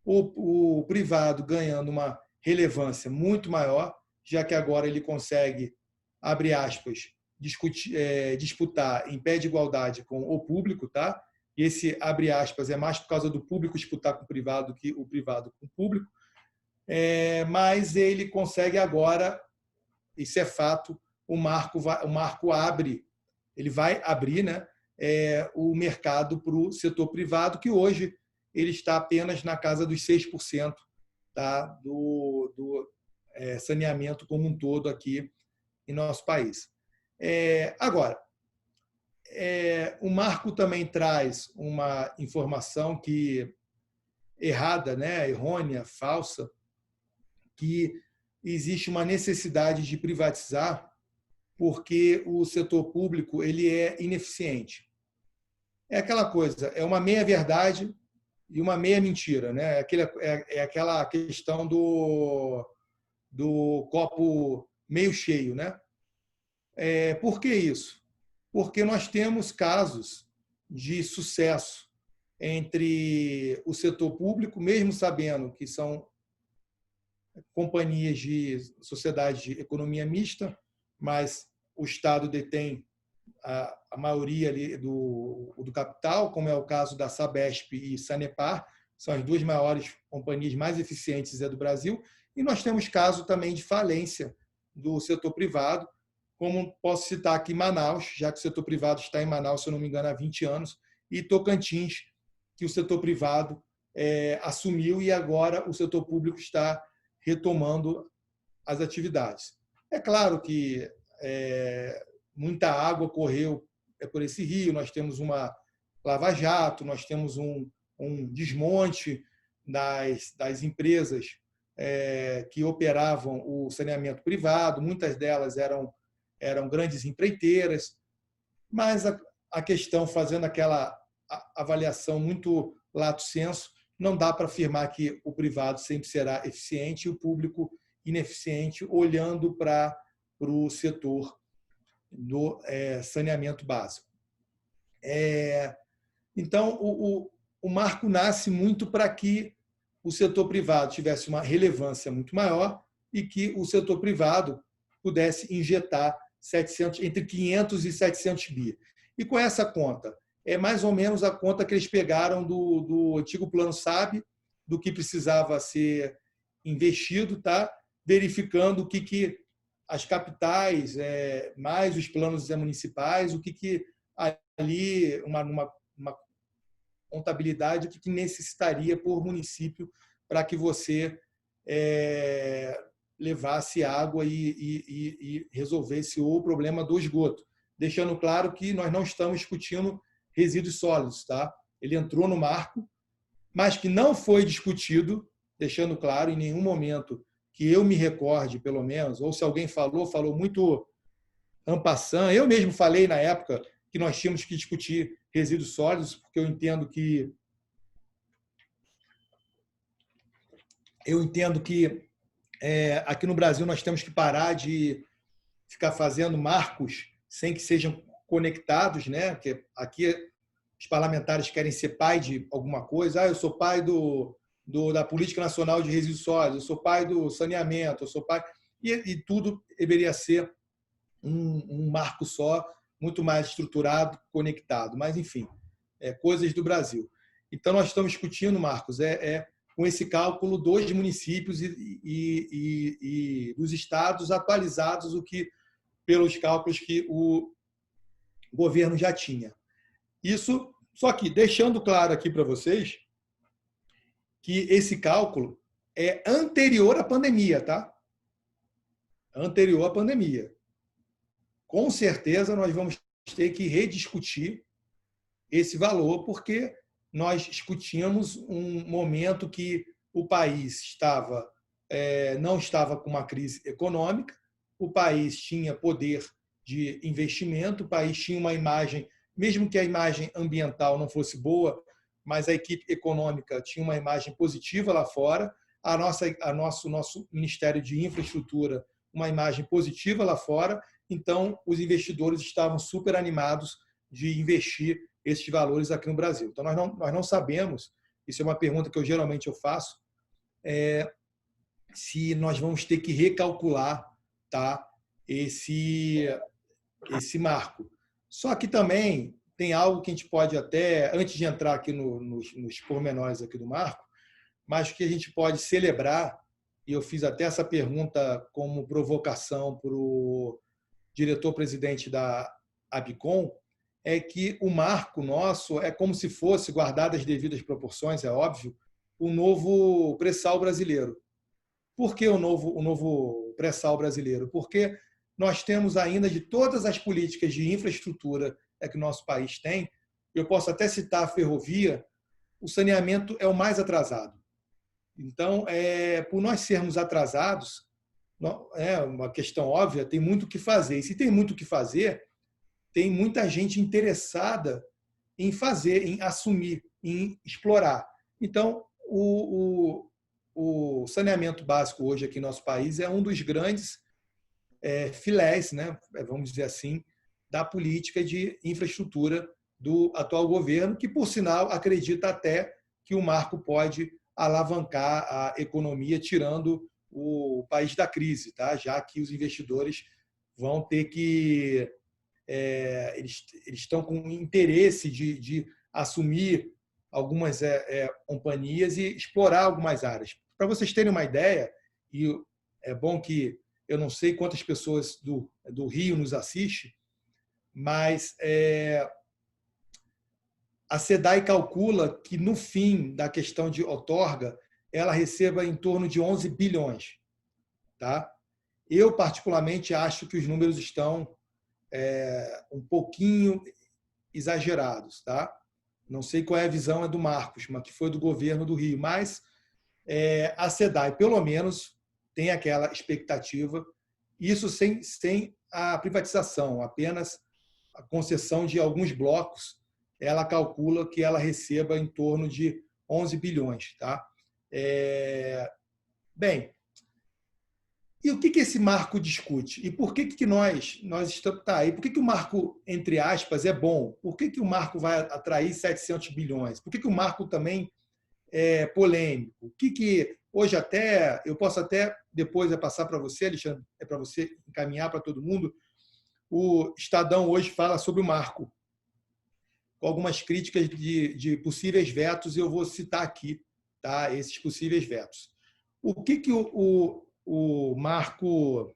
o privado ganhando uma relevância muito maior, já que agora ele consegue, abre aspas, disputar em pé de igualdade com o público, tá? E esse, abre aspas, é mais por causa do público disputar com o privado que o privado com o público, mas ele consegue agora, isso é fato, o marco abre, ele vai abrir, né, o mercado para o setor privado, que hoje ele está apenas na casa dos 6%, tá, do saneamento como um todo aqui em nosso país. Agora, o marco também traz uma informação que errada, né, errônea, falsa, que existe uma necessidade de privatizar porque o setor público ele é ineficiente. É aquela coisa, é uma meia-verdade e uma meia-mentira, né? É aquela questão do copo meio cheio, né? Por que isso? Porque nós temos casos de sucesso entre o setor público, mesmo sabendo que são companhias de sociedade de economia mista, mas o Estado detém a maioria ali do capital, como é o caso da Sabesp e Sanepar, são as duas maiores companhias mais eficientes do Brasil, e nós temos caso também de falência do setor privado, como posso citar aqui Manaus, já que o setor privado está em Manaus, se eu não me engano, há 20 anos, e Tocantins, que o setor privado assumiu e agora o setor público está retomando as atividades. É claro que muita água correu por esse rio, nós temos uma lava-jato, nós temos um desmonte das empresas que operavam o saneamento privado, muitas delas eram grandes empreiteiras, mas a questão, fazendo aquela avaliação muito lato sensu, não dá para afirmar que o privado sempre será eficiente e o público ineficiente, olhando para o setor do saneamento básico. Então, o marco nasce muito para que o setor privado tivesse uma relevância muito maior e que o setor privado pudesse injetar entre 500 e 700 bi. E com essa conta, é mais ou menos a conta que eles pegaram do antigo Plano SAB, do que precisava ser investido, tá? Verificando o que as capitais, mais os planos municipais, o que ali, uma contabilidade, o que necessitaria por município para que você levasse água e resolvesse o problema do esgoto. Deixando claro que nós não estamos discutindo resíduos sólidos, tá? Ele entrou no marco, mas que não foi discutido, deixando claro, em nenhum momento que eu me recorde, pelo menos, ou se alguém falou muito en passant. Eu mesmo falei na época que nós tínhamos que discutir resíduos sólidos, porque eu entendo que aqui no Brasil nós temos que parar de ficar fazendo marcos sem que sejam conectados, né? Porque aqui os parlamentares querem ser pai de alguma coisa. Eu sou pai da Política Nacional de Resíduos Sólidos, eu sou pai do saneamento, eu sou pai... E tudo deveria ser um marco só, muito mais estruturado, conectado. Mas, enfim, coisas do Brasil. Então, nós estamos discutindo, Marcos, com esse cálculo dos municípios e dos estados atualizados, pelos cálculos que o governo já tinha. Isso, só que deixando claro aqui para vocês que esse cálculo é anterior à pandemia, tá? Anterior à pandemia. Com certeza nós vamos ter que rediscutir esse valor, porque nós discutimos um momento que o país não estava com uma crise econômica, o país tinha poder de investimento, o país tinha uma imagem, mesmo que a imagem ambiental não fosse boa, mas a equipe econômica tinha uma imagem positiva lá fora, nosso Ministério de Infraestrutura, uma imagem positiva lá fora, então os investidores estavam super animados de investir esses valores aqui no Brasil. Então, nós não sabemos, isso é uma pergunta que geralmente eu faço, se nós vamos ter que recalcular, tá, esse marco. Só que também tem algo que a gente pode até, antes de entrar aqui nos pormenores aqui do marco, mas que a gente pode celebrar, e eu fiz até essa pergunta como provocação para o diretor-presidente da Abicom, é que o marco nosso é como se fosse, guardado as devidas proporções, é óbvio, o novo pré-sal brasileiro. Por que o novo pré-sal brasileiro? Porque nós temos ainda, de todas as políticas de infraestrutura que o nosso país tem, eu posso até citar a ferrovia, o saneamento é o mais atrasado. Então, por nós sermos atrasados, é uma questão óbvia, tem muito o que fazer. E se tem muito o que fazer, tem muita gente interessada em fazer, em assumir, em explorar. Então, o saneamento básico hoje aqui no nosso país é um dos grandes filés, né, vamos dizer assim, da política de infraestrutura do atual governo, que, por sinal, acredita até que o marco pode alavancar a economia, tirando o país da crise, tá? Já que os investidores vão ter que eles estão com interesse de assumir algumas companhias e explorar algumas áreas. Para vocês terem uma ideia, e é bom que eu não sei quantas pessoas do Rio nos assistem, mas a SEDAI calcula que, no fim da questão de outorga, ela receba em torno de 11 bilhões. Tá? Eu, particularmente, acho que os números estão um pouquinho exagerados. Tá? Não sei qual é a visão do Marcos, mas que foi do governo do Rio. Mas a SEDAI, pelo menos, tem aquela expectativa, isso sem a privatização, apenas a concessão de alguns blocos, ela calcula que ela receba em torno de 11 bilhões. Tá? Bem, e o que esse marco discute? E por que nós estamos... Tá, e por que o marco, entre aspas, é bom? Por que o marco vai atrair 700 bilhões? Por que o marco também é polêmico? O que hoje até... Eu posso até depois passar para você, Alexandre, para você encaminhar para todo mundo. O Estadão hoje fala sobre o marco, com algumas críticas de possíveis vetos, e eu vou citar aqui, tá, esses possíveis vetos. O que o marco...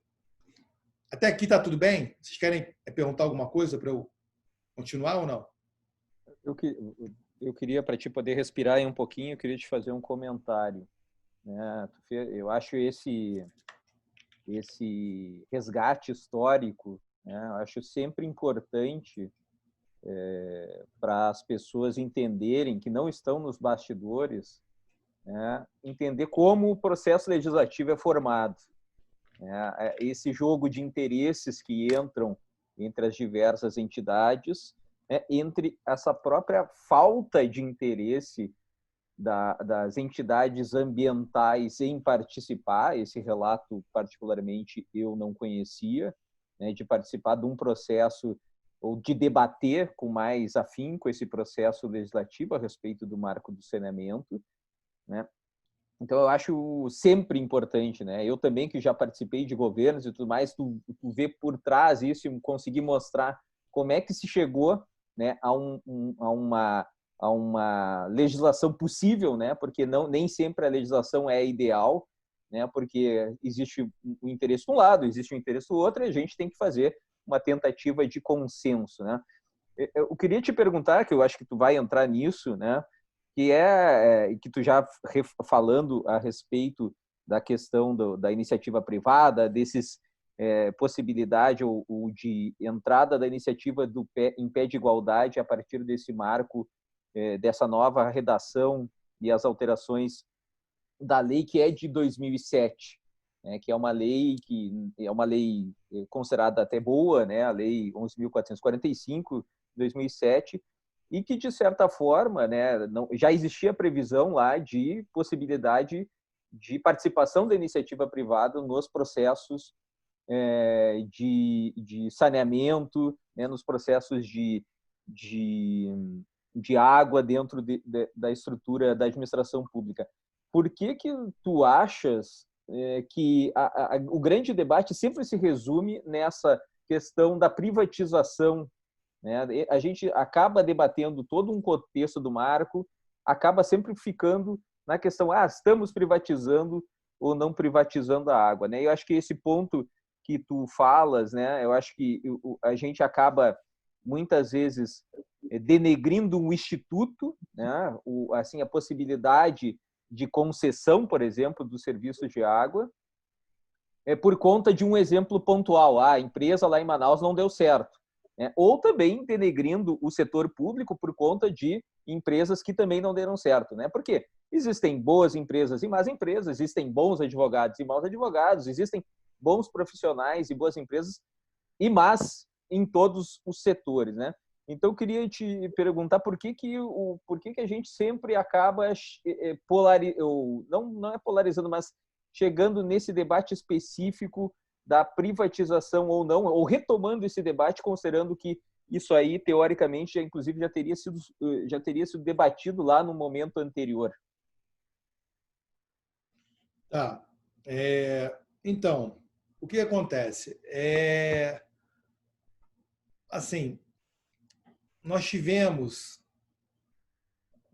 Até aqui está tudo bem? Vocês querem perguntar alguma coisa para eu continuar ou não? Eu queria, para te poder respirar aí um pouquinho, eu queria te fazer um comentário. Né? Eu acho esse resgate histórico, né? Eu acho sempre importante para as pessoas entenderem que não estão nos bastidores, né? Entender como o processo legislativo é formado. Esse jogo de interesses que entram entre as diversas entidades, entre essa própria falta de interesse das entidades ambientais em participar, esse relato particularmente eu não conhecia, né, de participar de um processo ou de debater com mais afinco esse processo legislativo a respeito do marco do saneamento, né? Então, eu acho sempre importante, né? Eu também, que já participei de governos e tudo mais, tu vê por trás isso e conseguir mostrar como é que se chegou, né, a uma legislação possível, né? Porque nem sempre a legislação é ideal, né? Porque existe um interesse de um lado, existe um interesse do outro, e a gente tem que fazer uma tentativa de consenso, né? Eu queria te perguntar, que eu acho que tu vai entrar nisso, né? Que tu já falando a respeito da questão da iniciativa privada, desses possibilidade ou de entrada da iniciativa em pé de igualdade a partir desse marco, dessa nova redação e as alterações da lei que é de 2007, né, que é uma lei considerada até boa, né, a lei 11.445 de 2007, e que, de certa forma, né, já existia previsão lá de possibilidade de participação da iniciativa privada nos processos de saneamento, né, nos processos de água dentro da estrutura da administração pública. Por que tu achas que o grande debate sempre se resume nessa questão da privatização, né? A gente acaba debatendo todo um contexto do marco, acaba sempre ficando na questão, estamos privatizando ou não privatizando a água, né? Eu acho que esse ponto que tu falas, né? Eu acho que a gente acaba muitas vezes denegrindo um instituto, né? Assim, a possibilidade de concessão, por exemplo, do serviço de água, por conta de um exemplo pontual. A empresa lá em Manaus não deu certo. Né? Ou também denegrindo o setor público por conta de empresas que também não deram certo. Né? Porque existem boas empresas e más empresas, existem bons advogados e maus advogados, existem bons profissionais e boas empresas e más em todos os setores. Né? Então, eu queria te perguntar por que a gente sempre acaba não é polarizando, mas chegando nesse debate específico da privatização ou não, ou retomando esse debate, considerando que isso aí, teoricamente, inclusive já teria sido debatido lá no momento anterior. Tá. Então, o que acontece? Assim, nós tivemos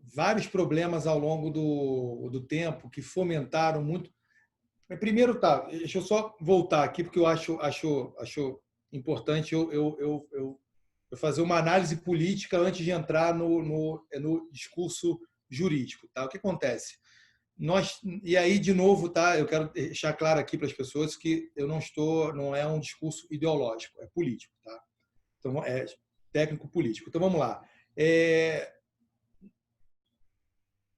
vários problemas ao longo do tempo que fomentaram muito. Primeiro, deixa eu só voltar aqui, porque eu acho importante eu fazer uma análise política antes de entrar no discurso jurídico. Tá? O que acontece? E aí, de novo, eu quero deixar claro aqui para as pessoas que não é um discurso ideológico, é político. Tá? Então, é técnico-político. Então, vamos lá.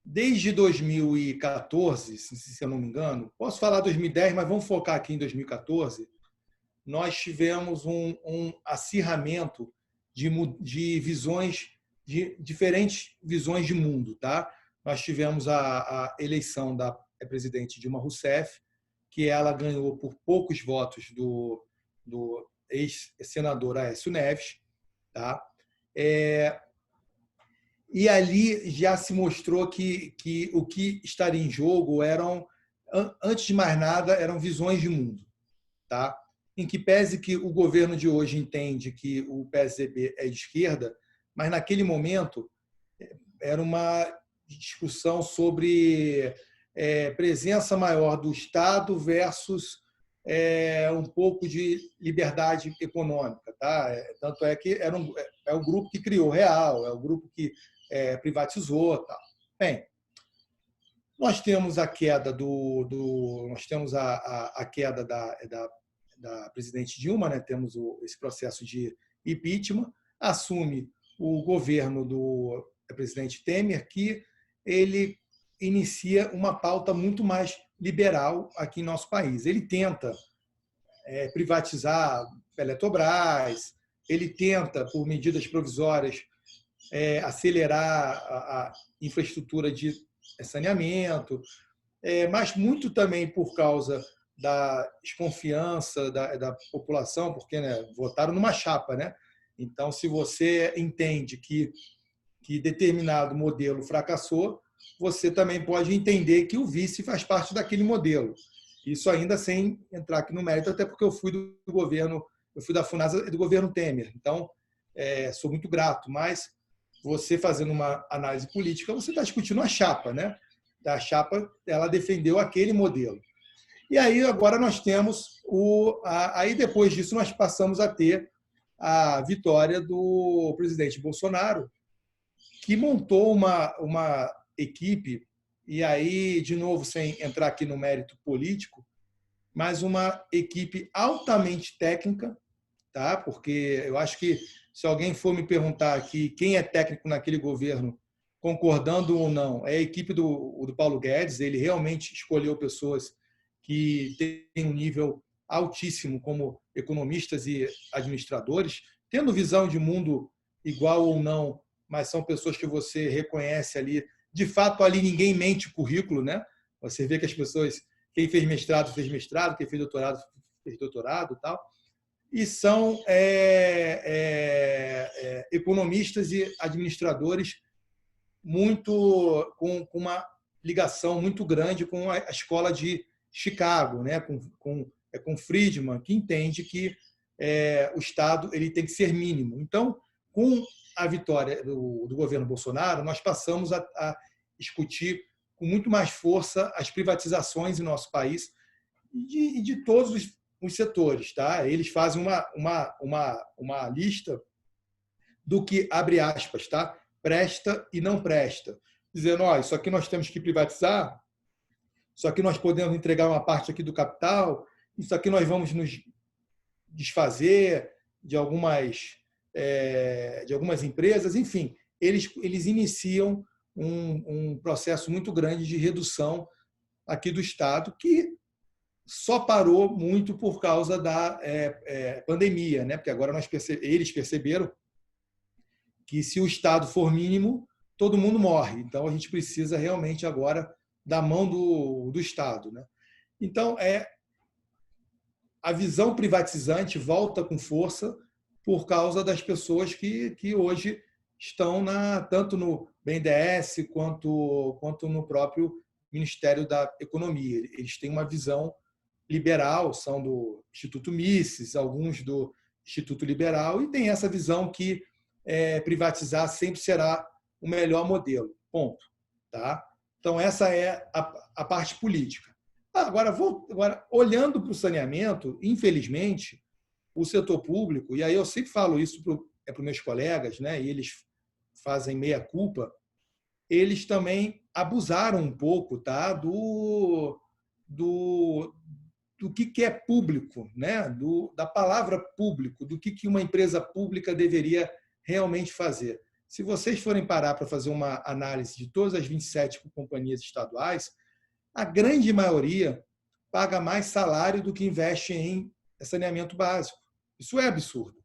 Desde 2014, se eu não me engano, posso falar 2010, mas vamos focar aqui em 2014, nós tivemos um acirramento de visões, de diferentes visões de mundo. Tá? Nós tivemos a eleição da presidente Dilma Rousseff, que ela ganhou por poucos votos do ex-senador Aécio Neves. Tá? E ali já se mostrou que o que estaria em jogo antes de mais nada, eram visões de mundo. Tá? Em que pese que o governo de hoje entende que o PSDB é de esquerda, mas naquele momento era uma discussão sobre presença maior do Estado versus um pouco de liberdade econômica. Tá? Tanto é que é o grupo que criou o Real, é o grupo que privatizou. Tá? Bem, nós temos a queda a queda da presidente Dilma, né? Temos esse processo de impeachment, assume o governo do presidente Temer, que ele inicia uma pauta muito mais liberal aqui em nosso país. Ele tenta privatizar a Eletrobras, ele tenta, por medidas provisórias, acelerar a infraestrutura de saneamento, mas muito também por causa da desconfiança da população, porque, né, votaram numa chapa. Né? Então, se você entende que determinado modelo fracassou, você também pode entender que o vice faz parte daquele modelo. Isso ainda sem entrar aqui no mérito, até porque eu fui da FUNASA do governo Temer. Então, sou muito grato, mas você fazendo uma análise política, você está discutindo a chapa, né? A chapa, ela defendeu aquele modelo. E aí agora nós temos aí depois disso nós passamos a ter a vitória do presidente Bolsonaro, que montou uma equipe, e aí, de novo, sem entrar aqui no mérito político, mas uma equipe altamente técnica, tá? Porque eu acho que se alguém for me perguntar aqui quem é técnico naquele governo, concordando ou não, é a equipe do Paulo Guedes. Ele realmente escolheu pessoas que têm um nível altíssimo como economistas e administradores, tendo visão de mundo igual ou não, mas são pessoas que você reconhece ali. De fato, ali ninguém mente o currículo, né? Você vê que as pessoas, quem fez mestrado, quem fez doutorado, e tal. E são economistas e administradores com uma ligação muito grande com a escola de Chicago, né, com Friedman, que entende que o Estado ele tem que ser mínimo. Então, com a vitória do governo Bolsonaro, nós passamos a discutir com muito mais força as privatizações em nosso país e de todos os setores. Tá? Eles fazem uma lista do que, abre aspas, tá? Presta e não presta. Dizendo, isso aqui nós temos que privatizar, isso aqui nós podemos entregar uma parte aqui do capital, isso aqui nós vamos nos desfazer de algumas empresas, enfim, eles iniciam um processo muito grande de redução aqui do Estado, que só parou muito por causa da pandemia, né? Porque agora eles perceberam que se o Estado for mínimo, todo mundo morre. Então, a gente precisa realmente agora da mão do Estado, né? Então, a visão privatizante volta com força por causa das pessoas que hoje estão tanto no BNDES quanto no próprio Ministério da Economia. Eles têm uma visão liberal, são do Instituto Mises, alguns do Instituto Liberal, e tem essa visão que privatizar sempre será o melhor modelo. Ponto. Tá? Então, essa é a parte política. Agora, olhando para o saneamento, infelizmente, o setor público, e aí eu sempre falo isso para os meus colegas, né, e eles fazem meia-culpa, eles também abusaram um pouco, tá, do que é público, né, da palavra público, do que uma empresa pública deveria realmente fazer. Se vocês forem parar para fazer uma análise de todas as 27 companhias estaduais, a grande maioria paga mais salário do que investe em saneamento básico. Isso é absurdo.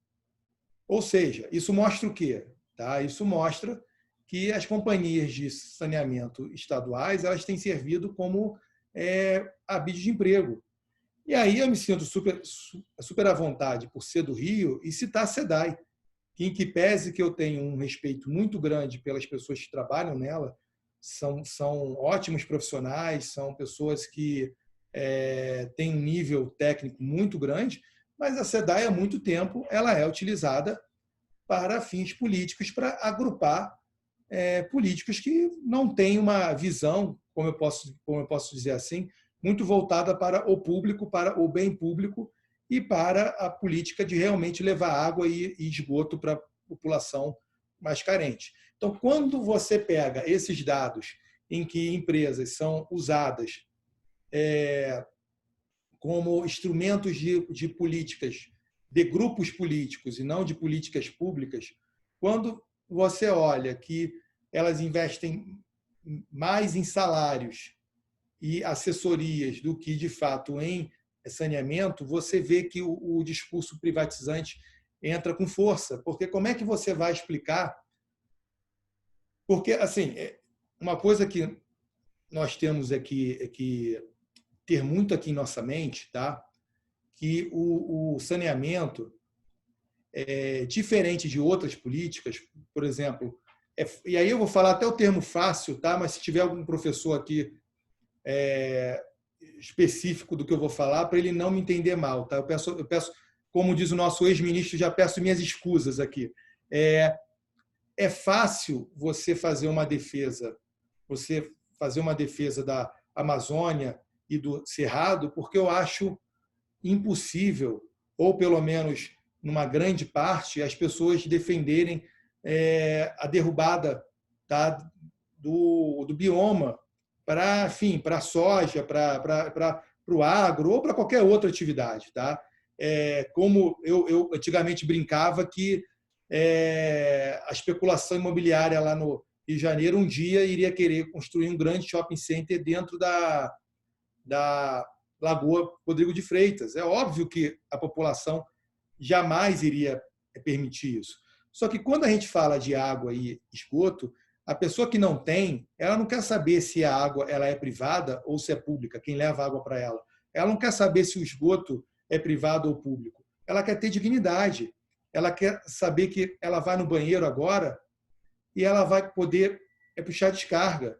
Ou seja, isso mostra o quê? Tá? Isso mostra que as companhias de saneamento estaduais elas têm servido como abide de emprego. E aí eu me sinto super à vontade por ser do Rio e citar a SEDAI, que, em que pese que eu tenho um respeito muito grande pelas pessoas que trabalham nela, são ótimos profissionais, são pessoas que têm um nível técnico muito grande, mas a SEDAI, há muito tempo, ela é utilizada para fins políticos, para agrupar políticos que não têm uma visão, como eu posso dizer assim, muito voltada para o público, para o bem público e para a política de realmente levar água e esgoto para a população mais carente. Então, quando você pega esses dados em que empresas são usadas como instrumentos de políticas, de grupos políticos e não de políticas públicas, quando você olha que elas investem mais em salários e assessorias do que, de fato, em saneamento, você vê que o discurso privatizante entra com força. Porque como é que você vai explicar? Porque, assim, uma coisa que nós temos que ter muito aqui em nossa mente, tá? Que o saneamento é diferente de outras políticas, por exemplo, e aí eu vou falar até o termo fácil, tá? Mas se tiver algum professor aqui específico do que eu vou falar, para ele não me entender mal, tá? Eu peço, como diz o nosso ex-ministro, já peço minhas escusas aqui. É fácil você fazer uma defesa da Amazônia e do Cerrado, porque eu acho impossível, ou pelo menos numa grande parte, as pessoas defenderem a derrubada, tá, do bioma para a soja, para o agro ou para qualquer outra atividade. Tá? Como eu antigamente brincava que a especulação imobiliária lá no Rio de Janeiro um dia iria querer construir um grande shopping center dentro da Lagoa Rodrigo de Freitas. É óbvio que a população jamais iria permitir isso. Só que quando a gente fala de água e esgoto, a pessoa que não tem, ela não quer saber se a água ela é privada ou se é pública, quem leva água para ela. Ela não quer saber se o esgoto é privado ou público. Ela quer ter dignidade. Ela quer saber que ela vai no banheiro agora e ela vai poder puxar descarga.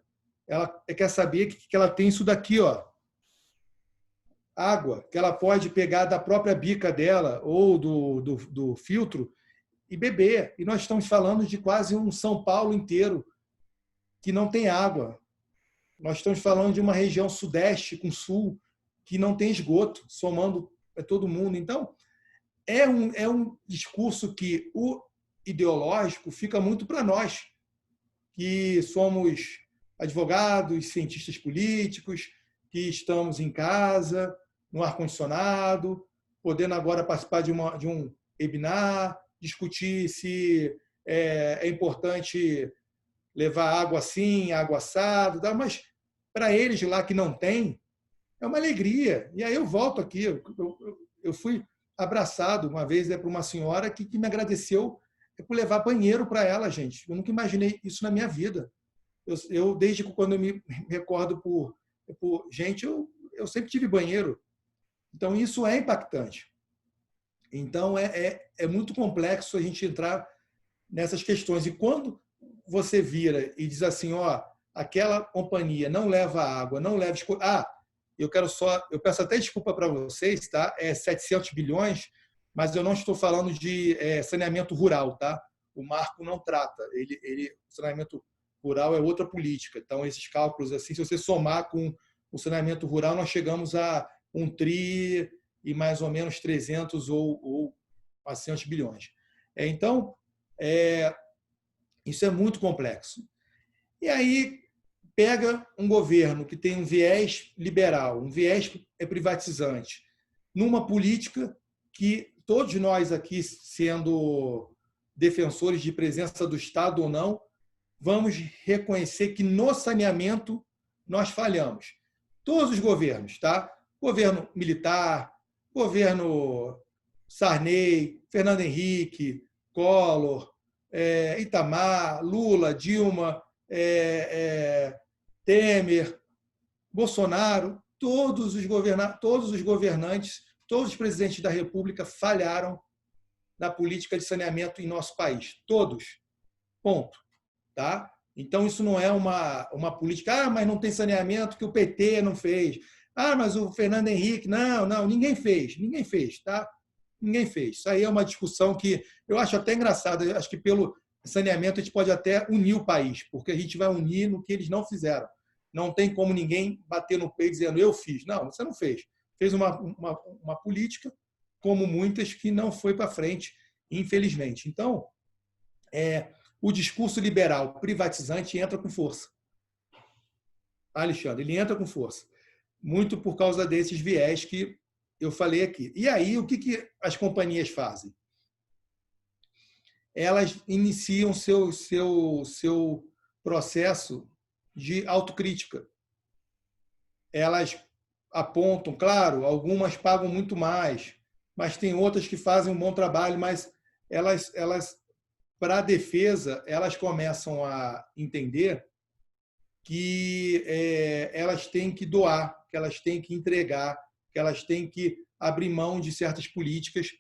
Ela quer saber que ela tem isso daqui, ó. água que ela pode pegar da própria bica dela ou do filtro e beber. E nós estamos falando de quase um São Paulo inteiro que não tem água. Nós estamos falando de uma região sudeste com sul que não tem esgoto, somando todo mundo. Então, é um discurso que o ideológico fica muito para nós, que somos advogados, cientistas políticos, que estamos em casa, no ar-condicionado, podendo agora participar de um webinar, discutir se é importante levar água assim, água assada, mas para eles lá que não tem, é uma alegria. E aí eu volto aqui, eu fui abraçado uma vez por uma senhora que me agradeceu por levar banheiro para ela, gente. Eu nunca imaginei isso na minha vida. Desde quando eu me recordo por gente, eu sempre tive banheiro. Então, isso é impactante. Então, é muito complexo a gente entrar nessas questões. E quando você vira e diz assim, ó, aquela companhia não leva água, não leva... eu peço até desculpa para vocês, tá? É 700 bilhões, mas eu não estou falando de saneamento rural, tá? O marco não trata. Saneamento rural é outra política. Então, esses cálculos, assim, se você somar com o saneamento rural, nós chegamos a 1 tri e mais ou menos 300 ou 400 bilhões. Então, isso é muito complexo. E aí, pega um governo que tem um viés liberal, um viés privatizante, numa política que todos nós aqui, sendo defensores de presença do Estado ou não, vamos reconhecer que no saneamento nós falhamos. Todos os governos, tá? Governo militar, governo Sarney, Fernando Henrique, Collor, Itamar, Lula, Dilma, Temer, Bolsonaro, todos os governantes, todos os presidentes da República falharam na política de saneamento em nosso país. Todos. Ponto. Tá? Então, isso não é uma política, mas não tem saneamento que o PT não fez. Mas o Fernando Henrique, não, ninguém fez, tá? Ninguém fez. Isso aí é uma discussão que eu acho até engraçada. Eu acho que pelo saneamento a gente pode até unir o país, porque a gente vai unir no que eles não fizeram. Não tem como ninguém bater no peito dizendo eu fiz. Não, você não fez. Fez uma política, como muitas, que não foi para frente, infelizmente. Então, o discurso liberal privatizante entra com força. Alexandre, ele entra com força. Muito por causa desses viés que eu falei aqui. E aí, o que as companhias fazem? Elas iniciam seu processo de autocrítica. Elas apontam, claro, algumas pagam muito mais, mas tem outras que fazem um bom trabalho, mas elas para a defesa, elas começam a entender que elas têm que doar, que elas têm que entregar, que elas têm que abrir mão de certas políticas,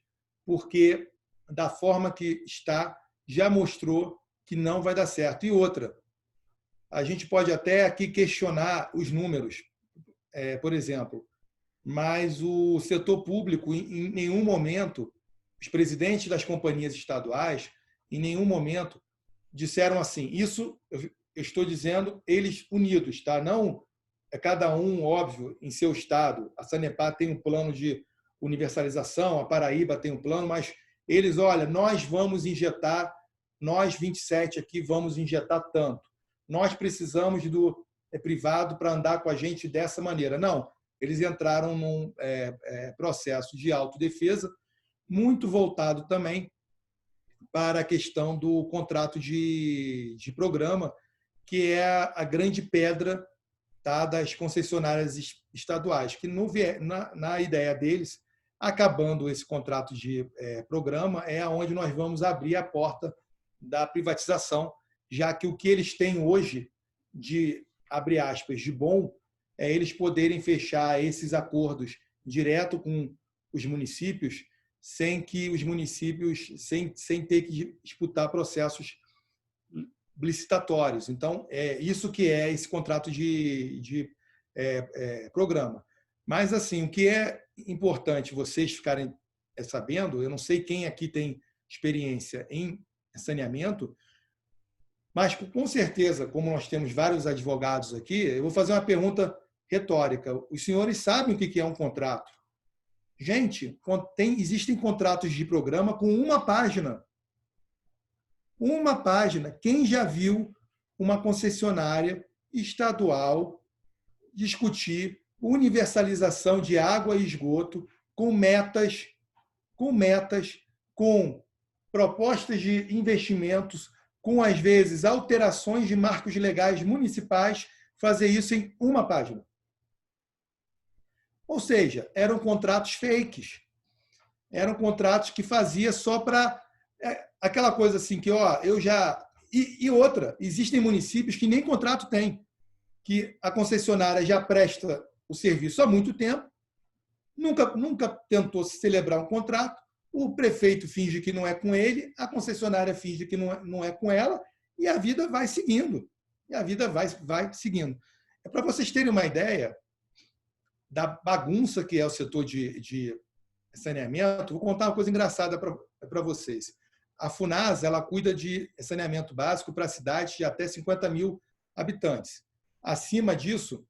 porque da forma que está, já mostrou que não vai dar certo. E outra, a gente pode até aqui questionar os números, por exemplo, mas o setor público, em nenhum momento, os presidentes das companhias estaduais, em nenhum momento, disseram assim, isso eu estou dizendo eles unidos, tá? Não cada um, óbvio, em seu estado. A Sanepar tem um plano de universalização, a Paraíba tem um plano, mas eles, olha, nós vamos injetar, nós 27 aqui vamos injetar tanto. Nós precisamos do privado para andar com a gente dessa maneira. Não, eles entraram num processo de autodefesa, muito voltado também para a questão do contrato de programa, que é a grande pedra, tá, das concessionárias estaduais, que na ideia deles, acabando esse contrato de programa, é onde nós vamos abrir a porta da privatização, já que o que eles têm hoje de, abre aspas, de bom, é eles poderem fechar esses acordos direto com os municípios, sem que os municípios, sem ter que disputar processos licitatórios. Então, é isso que é esse contrato de programa. Mas, assim, o que é importante vocês ficarem sabendo, eu não sei quem aqui tem experiência em saneamento, mas, com certeza, como nós temos vários advogados aqui, eu vou fazer uma pergunta retórica. Os senhores sabem o que é um contrato? Gente, existem contratos de programa com uma página. Uma página. Quem já viu uma concessionária estadual discutir universalização de água e esgoto com metas, com propostas de investimentos, com, às vezes, alterações de marcos legais municipais, fazer isso em uma página? Ou seja, eram contratos fakes. Eram contratos que fazia só para aquela coisa assim que, eu já... E outra, existem municípios que nem contrato tem, que a concessionária já presta o serviço há muito tempo, nunca tentou celebrar um contrato, o prefeito finge que não é com ele, a concessionária finge que não é com ela, e a vida vai seguindo. E a vida vai seguindo. É para vocês terem uma ideia da bagunça que é o setor de saneamento, vou contar uma coisa engraçada para vocês. A Funasa, ela cuida de saneamento básico para cidades de até 50 mil habitantes. Acima disso,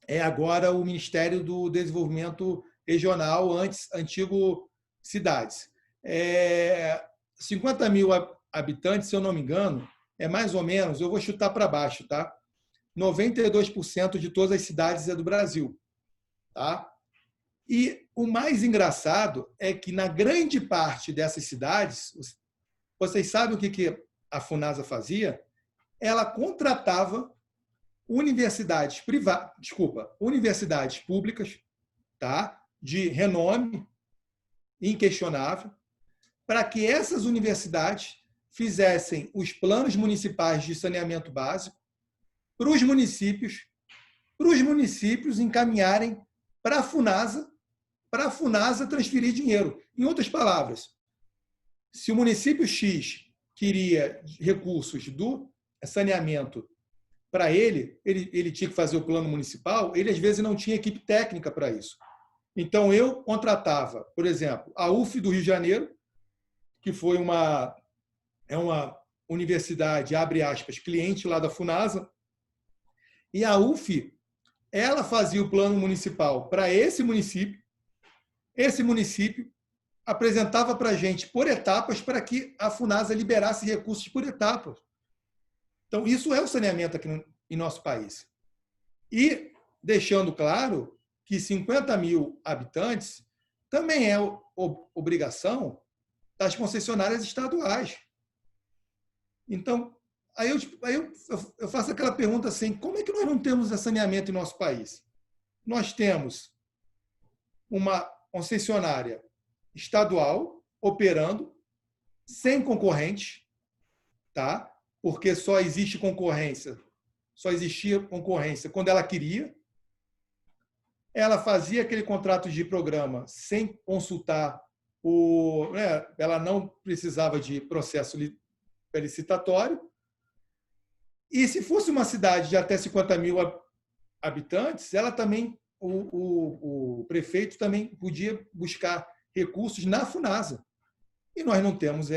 é agora o Ministério do Desenvolvimento Regional, antigo cidades. 50 mil habitantes, se eu não me engano, é mais ou menos, eu vou chutar para baixo, tá? 92% de todas as cidades é do Brasil. Tá? E o mais engraçado é que, na grande parte dessas cidades, vocês sabem o que a Funasa fazia? Ela contratava universidades públicas, tá? De renome inquestionável, para que essas universidades fizessem os planos municipais de saneamento básico para os municípios encaminharem para a Funasa transferir dinheiro. Em outras palavras, se o município X queria recursos do saneamento para ele tinha que fazer o plano municipal, ele às vezes não tinha equipe técnica para isso. Então, eu contratava, por exemplo, a UF do Rio de Janeiro, que foi uma universidade, abre aspas, cliente lá da Funasa, e a UF, ela fazia o plano municipal para esse município apresentava para a gente por etapas para que a Funasa liberasse recursos por etapas. Então, isso é o saneamento aqui em nosso país. E deixando claro que 50 mil habitantes também é obrigação das concessionárias estaduais. Então, aí eu faço aquela pergunta assim, como é que nós não temos saneamento em nosso país? Nós temos uma concessionária estadual operando sem concorrente, tá? Porque só existia concorrência quando ela queria. Ela fazia aquele contrato de programa sem consultar ela não precisava de processo licitatório. E se fosse uma cidade de até 50 mil habitantes, ela também, o prefeito também podia buscar recursos na Funasa. E nós não temos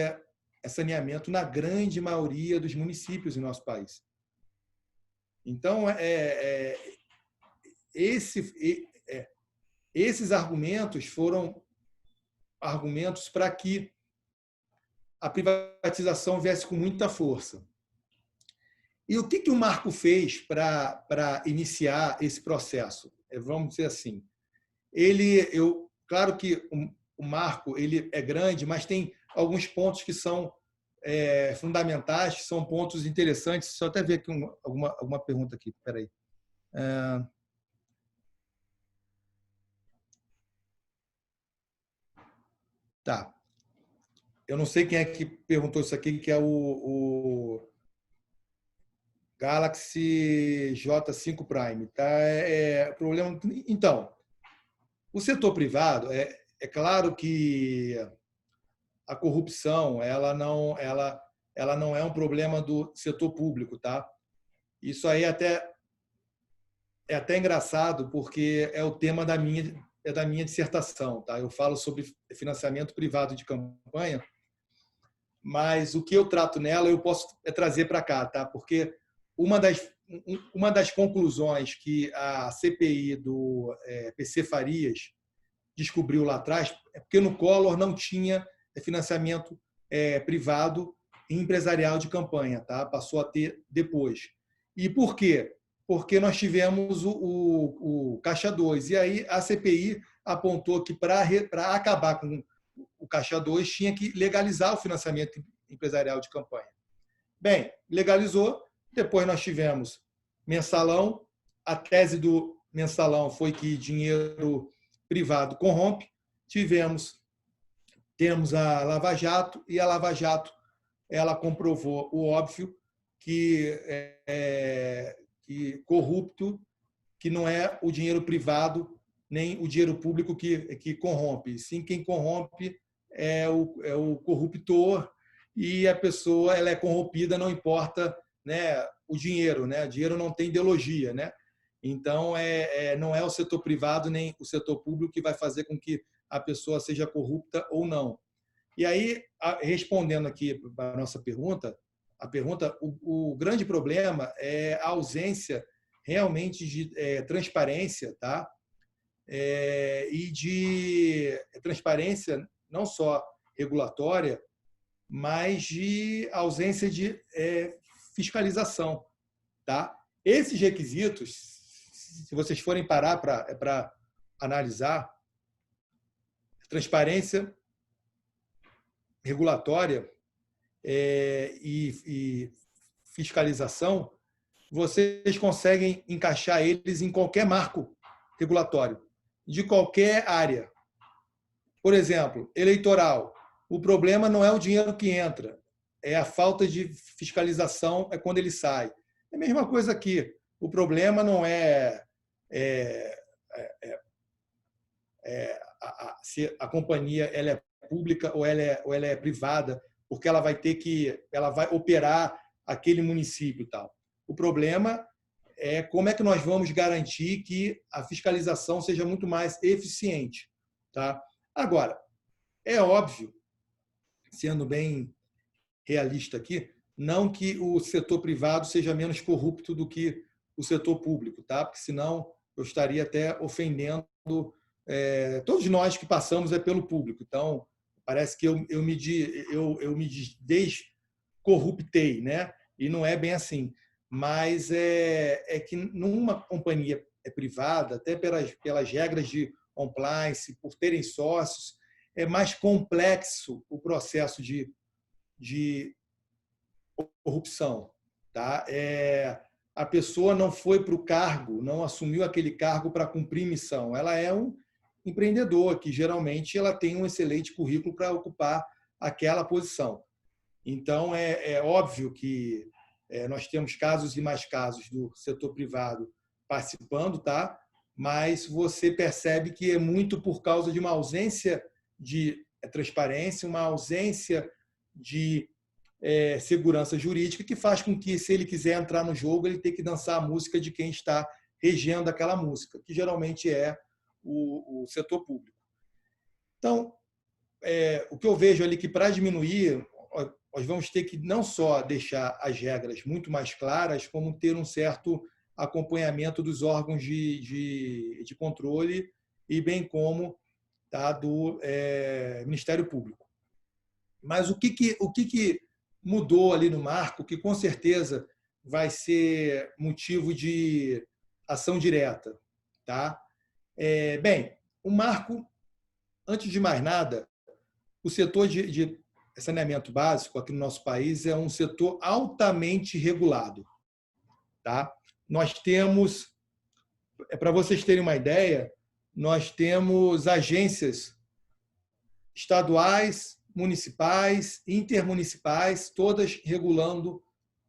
saneamento na grande maioria dos municípios em nosso país. Então, esses argumentos foram argumentos para que a privatização viesse com muita força. E o que o Marco fez para iniciar esse processo? Vamos dizer assim. Claro que o Marco ele é grande, mas tem alguns pontos que são fundamentais, que são pontos interessantes. Deixa eu até ver aqui alguma pergunta aqui. Espera aí. Tá. Eu não sei quem é que perguntou isso aqui, que é o Galaxy J5 Prime. Tá? Problema. Então, o setor privado, é claro que a corrupção ela não é um problema do setor público. Tá? Isso aí até é até engraçado, porque é o tema da minha dissertação. Tá? Eu falo sobre financiamento privado de campanha, mas o que eu trato nela eu posso trazer para cá, tá? Porque uma das conclusões que a CPI do PC Farias descobriu lá atrás é porque no Collor não tinha financiamento privado e empresarial de campanha, tá? Passou a ter depois. E por quê? Porque nós tivemos o Caixa 2. E aí a CPI apontou que para acabar com o Caixa 2 tinha que legalizar o financiamento empresarial de campanha. Bem, legalizou. Depois nós tivemos mensalão. A tese do mensalão foi que dinheiro privado corrompe. Temos a Lava Jato, e a Lava Jato ela comprovou o óbvio que corrupto, que não é o dinheiro privado nem o dinheiro público que corrompe. Sim, quem corrompe é o corruptor, e a pessoa ela é corrompida, não importa, né, o dinheiro. Né? O dinheiro não tem ideologia. Né? Então, não é o setor privado nem o setor público que vai fazer com que a pessoa seja corrupta ou não. E aí, respondendo aqui para a nossa pergunta, o grande problema é a ausência realmente de transparência, tá? E de transparência não só regulatória, mas de ausência de fiscalização. Tá? Esses requisitos, se vocês forem parar para analisar, transparência regulatória e fiscalização, vocês conseguem encaixar eles em qualquer marco regulatório, de qualquer área. Por exemplo, eleitoral. O problema não é o dinheiro que entra, é a falta de fiscalização, é quando ele sai. É a mesma coisa aqui. O problema não se a companhia ela é pública ou ela é privada, porque ela vai operar aquele município e tal. O problema é como é que nós vamos garantir que a fiscalização seja muito mais eficiente. Tá? Agora, é óbvio, sendo bem realista aqui, não que o setor privado seja menos corrupto do que o setor público, tá? Porque senão eu estaria até ofendendo todos nós que passamos pelo público. Então, parece que eu me descorruptei, né? E não é bem assim. Mas é que numa companhia privada, até pelas regras de compliance, por terem sócios, é mais complexo o processo de corrupção. Tá? A pessoa não foi para o cargo, não assumiu aquele cargo para cumprir missão. Ela é um empreendedor, que geralmente ela tem um excelente currículo para ocupar aquela posição. Então, é óbvio que nós temos casos e mais casos do setor privado participando, tá? Mas você percebe que é muito por causa de uma ausência de transparência, uma ausência de segurança jurídica, que faz com que, se ele quiser entrar no jogo, ele tenha que dançar a música de quem está regendo aquela música, que geralmente é o setor público. Então, o que eu vejo ali que, para diminuir, nós vamos ter que não só deixar as regras muito mais claras, como ter um certo acompanhamento dos órgãos de controle e bem como do Ministério Público. Mas o que mudou ali no marco, que com certeza vai ser motivo de ação direta? Tá? Bem, o marco, antes de mais nada, o setor de saneamento básico aqui no nosso país é um setor altamente regulado. Tá? Nós temos, para vocês terem uma ideia, nós temos agências estaduais, municipais, intermunicipais, todas regulando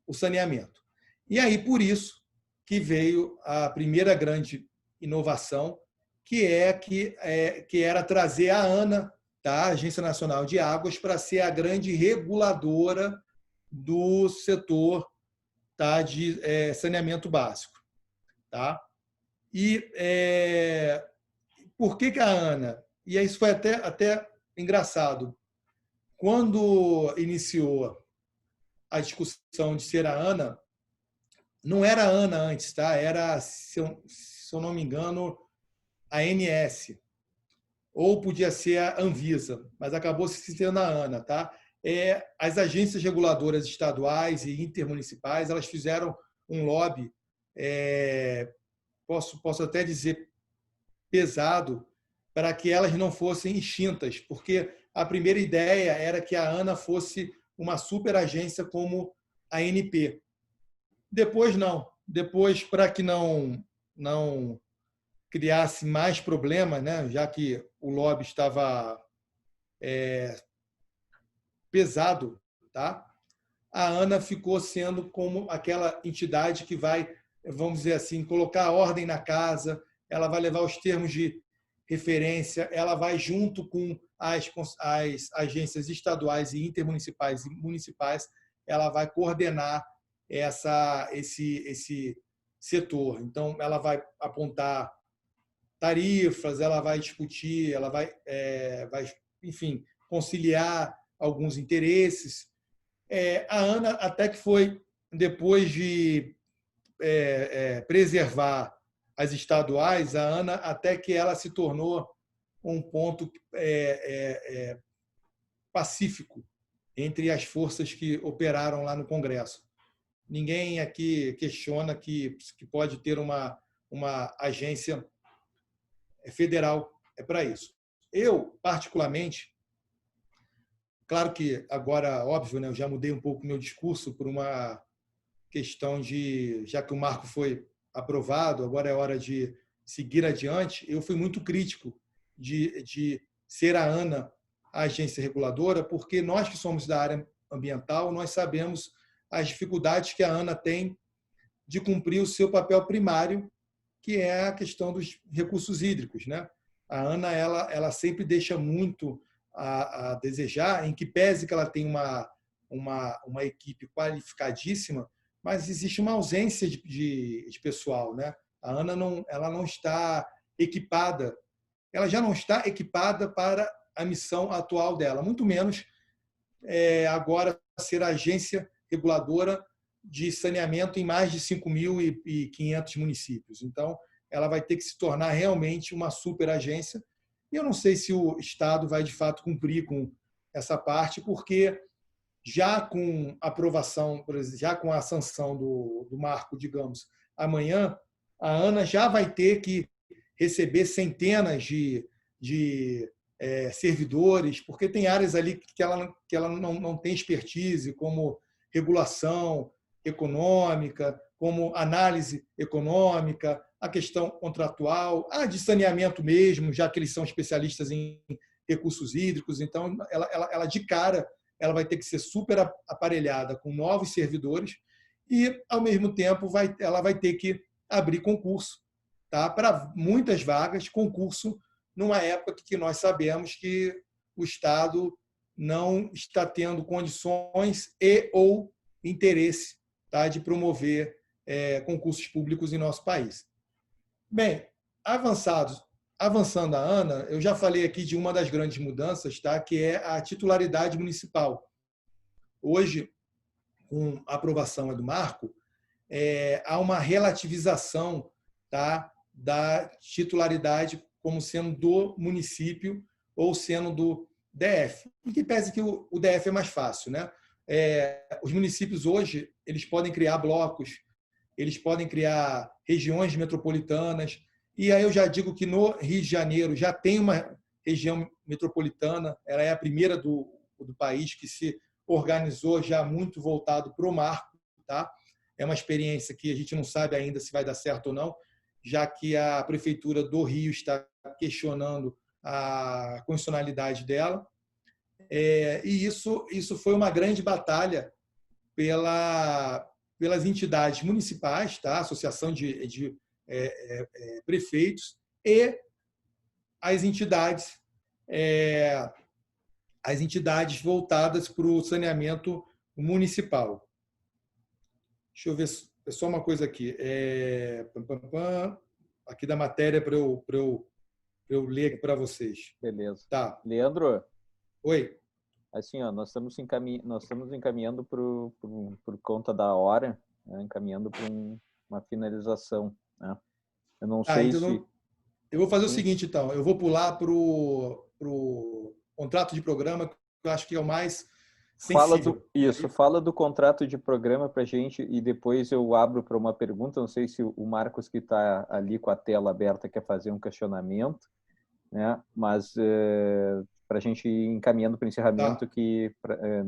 o saneamento. E aí, por isso, que veio a primeira grande inovação, que era trazer a ANA, tá? A Agência Nacional de Águas, para ser a grande reguladora do setor, tá? De saneamento básico. Tá? E por que a Ana? E isso foi até engraçado. Quando iniciou a discussão de ser a Ana, não era a Ana antes, tá? Era, se eu não me engano, a ANS, ou podia ser a Anvisa, mas acabou se sendo a Ana, tá? As agências reguladoras estaduais e intermunicipais, elas fizeram um lobby, posso até dizer pesado, para que elas não fossem extintas, porque a primeira ideia era que a ANA fosse uma super agência como a ANP. Depois não. Depois, para que não criasse mais problemas, né, já que o lobby estava pesado, tá? A ANA ficou sendo como aquela entidade que vai, vamos dizer assim, colocar a ordem na casa, ela vai levar os termos de referência, ela vai junto com as agências estaduais e intermunicipais e municipais, ela vai coordenar esse setor. Então, ela vai apontar tarifas, ela vai discutir, ela vai enfim, conciliar alguns interesses. A ANA, até que foi, depois de preservar as estaduais, a ANA, até que ela se tornou um ponto pacífico entre as forças que operaram lá no Congresso. Ninguém aqui questiona que pode ter uma agência federal para isso. Eu, particularmente, claro que agora, óbvio, né, eu já mudei um pouco o meu discurso por uma questão de, já que o marco foi aprovado, agora é hora de seguir adiante. Eu fui muito crítico de ser a ANA a agência reguladora, porque nós que somos da área ambiental, nós sabemos as dificuldades que a ANA tem de cumprir o seu papel primário, que é a questão dos recursos hídricos, né? A ANA ela sempre deixa muito a desejar, em que pese que ela tem uma equipe qualificadíssima, mas existe uma ausência de pessoal, né? A ANA ela não está equipada, ela já não está equipada para a missão atual dela, muito menos agora ser a agência reguladora de saneamento em mais de 5.500 municípios. Então, ela vai ter que se tornar realmente uma superagência. E eu não sei se o Estado vai, de fato, cumprir com essa parte, porque já com a aprovação, já com a sanção do marco, digamos, amanhã, a ANA já vai ter que receber centenas de servidores, porque tem áreas ali que ela não tem expertise, como regulação econômica, como análise econômica, a questão contratual, a de saneamento mesmo, já que eles são especialistas em recursos hídricos. Então, ela de cara, ela vai ter que ser super aparelhada com novos servidores e, ao mesmo tempo, ela vai ter que abrir concurso, tá? Para muitas vagas, concurso numa época que nós sabemos que o Estado não está tendo condições e ou interesse, tá, de promover concursos públicos em nosso país. Bem, avançando a ANA, eu já falei aqui de uma das grandes mudanças, tá, que é a titularidade municipal. Hoje, com a aprovação do marco, há uma relativização, tá, da titularidade como sendo do município ou sendo do DF. Em que pese que o DF é mais fácil, né? Os municípios hoje eles podem criar blocos, eles podem criar regiões metropolitanas, e aí eu já digo que no Rio de Janeiro já tem uma região metropolitana, ela é a primeira do país que se organizou já muito voltado para o marco, tá? É uma experiência que a gente não sabe ainda se vai dar certo ou não, já que a prefeitura do Rio está questionando a constitucionalidade dela. E isso foi uma grande batalha pelas entidades municipais, tá? Associação de prefeitos e as entidades voltadas para o saneamento municipal. Deixa eu ver só uma coisa aqui. aqui da matéria para eu ler aqui para vocês. Beleza. Tá. Leandro? Oi. Assim, ó, nós estamos encaminhando por conta da hora, né, encaminhando para uma finalização. Né? Eu não sei então se... Eu vou fazer o seguinte, então. Eu vou pular para o contrato de programa, que eu acho que é o mais sensível. Fala do contrato de programa para a gente e depois eu abro para uma pergunta. Não sei se o Marcos, que está ali com a tela aberta, quer fazer um questionamento, né? Mas para a gente ir encaminhando para o encerramento, que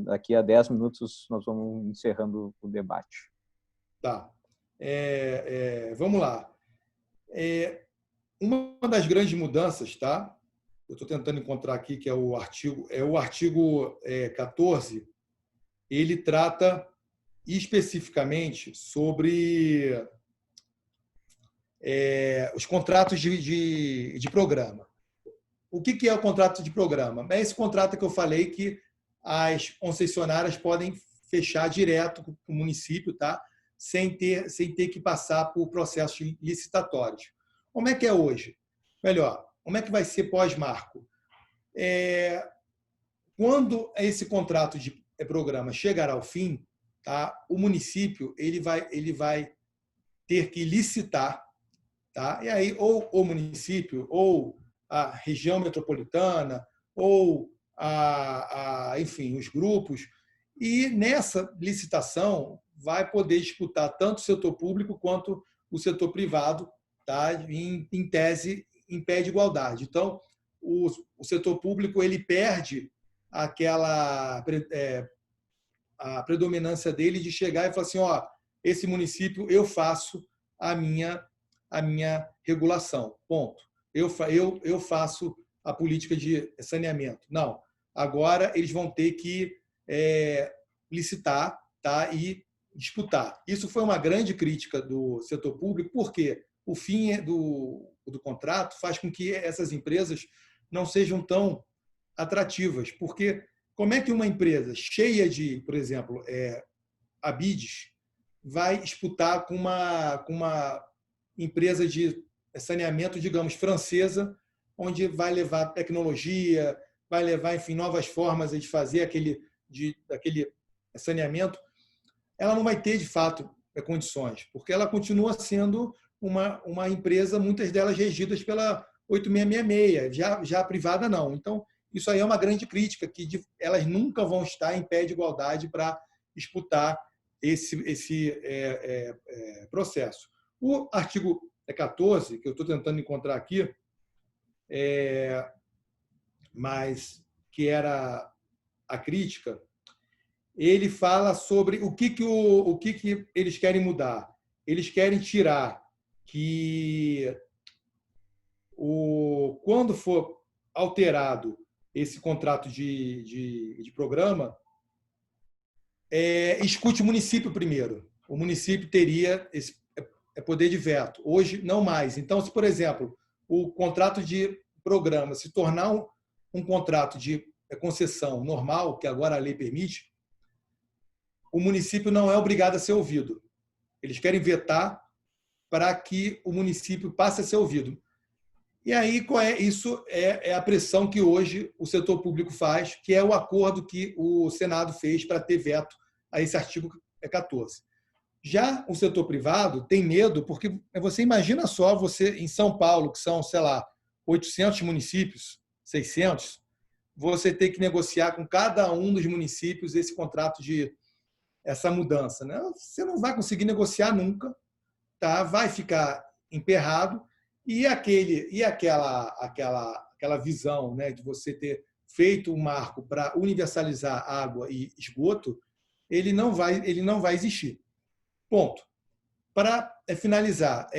daqui a 10 minutos nós vamos encerrando o debate. Tá. Vamos lá. Uma das grandes mudanças, tá? Eu estou tentando encontrar aqui, que é o artigo 14, ele trata especificamente sobre os contratos de programa. O que é o contrato de programa? É esse contrato que eu falei que as concessionárias podem fechar direto com o município, tá? Sem ter que passar por processos licitatórios. Como é que é hoje? Melhor, como é que vai ser pós-marco? Quando esse contrato de programa chegar ao fim, tá? O município ele vai ter que licitar, tá? E aí ou o município ou a região metropolitana ou enfim, os grupos, e nessa licitação vai poder disputar tanto o setor público quanto o setor privado, tá? Em tese, em pé de igualdade. Então, o setor público ele perde aquela a predominância dele de chegar e falar assim, ó, esse município eu faço a minha regulação, ponto. Eu faço a política de saneamento. Não. Agora eles vão ter que licitar, tá? E disputar. Isso foi uma grande crítica do setor público, porque o fim do contrato faz com que essas empresas não sejam tão atrativas, porque como é que uma empresa cheia de, por exemplo, ABIDs vai disputar com uma empresa de saneamento, digamos, francesa, onde vai levar tecnologia, vai levar, enfim, novas formas de fazer aquele saneamento, ela não vai ter, de fato, condições, porque ela continua sendo uma empresa, muitas delas regidas pela 8666, já a privada não. Então, isso aí é uma grande crítica, que elas nunca vão estar em pé de igualdade para disputar esse processo. O artigo 14, que eu estou tentando encontrar aqui, mas que era a crítica, ele fala sobre o que eles querem mudar. Eles querem tirar que quando for alterado esse contrato de programa, escute o município primeiro. O município teria esse poder de veto. Hoje, não mais. Então, se, por exemplo, o contrato de programa se tornar um contrato de concessão normal, que agora a lei permite, o município não é obrigado a ser ouvido. Eles querem vetar para que o município passe a ser ouvido. E aí, isso é a pressão que hoje o setor público faz, que é o acordo que o Senado fez para ter veto a esse artigo 14. Já o setor privado tem medo, porque você imagina só, você em São Paulo, que são, sei lá, 800 municípios, 600, você ter que negociar com cada um dos municípios esse contrato essa mudança. Né? Você não vai conseguir negociar nunca, tá? Vai ficar emperrado, e aquela visão, né, de você ter feito um marco para universalizar água e esgoto, ele não vai existir. Ponto. Para finalizar,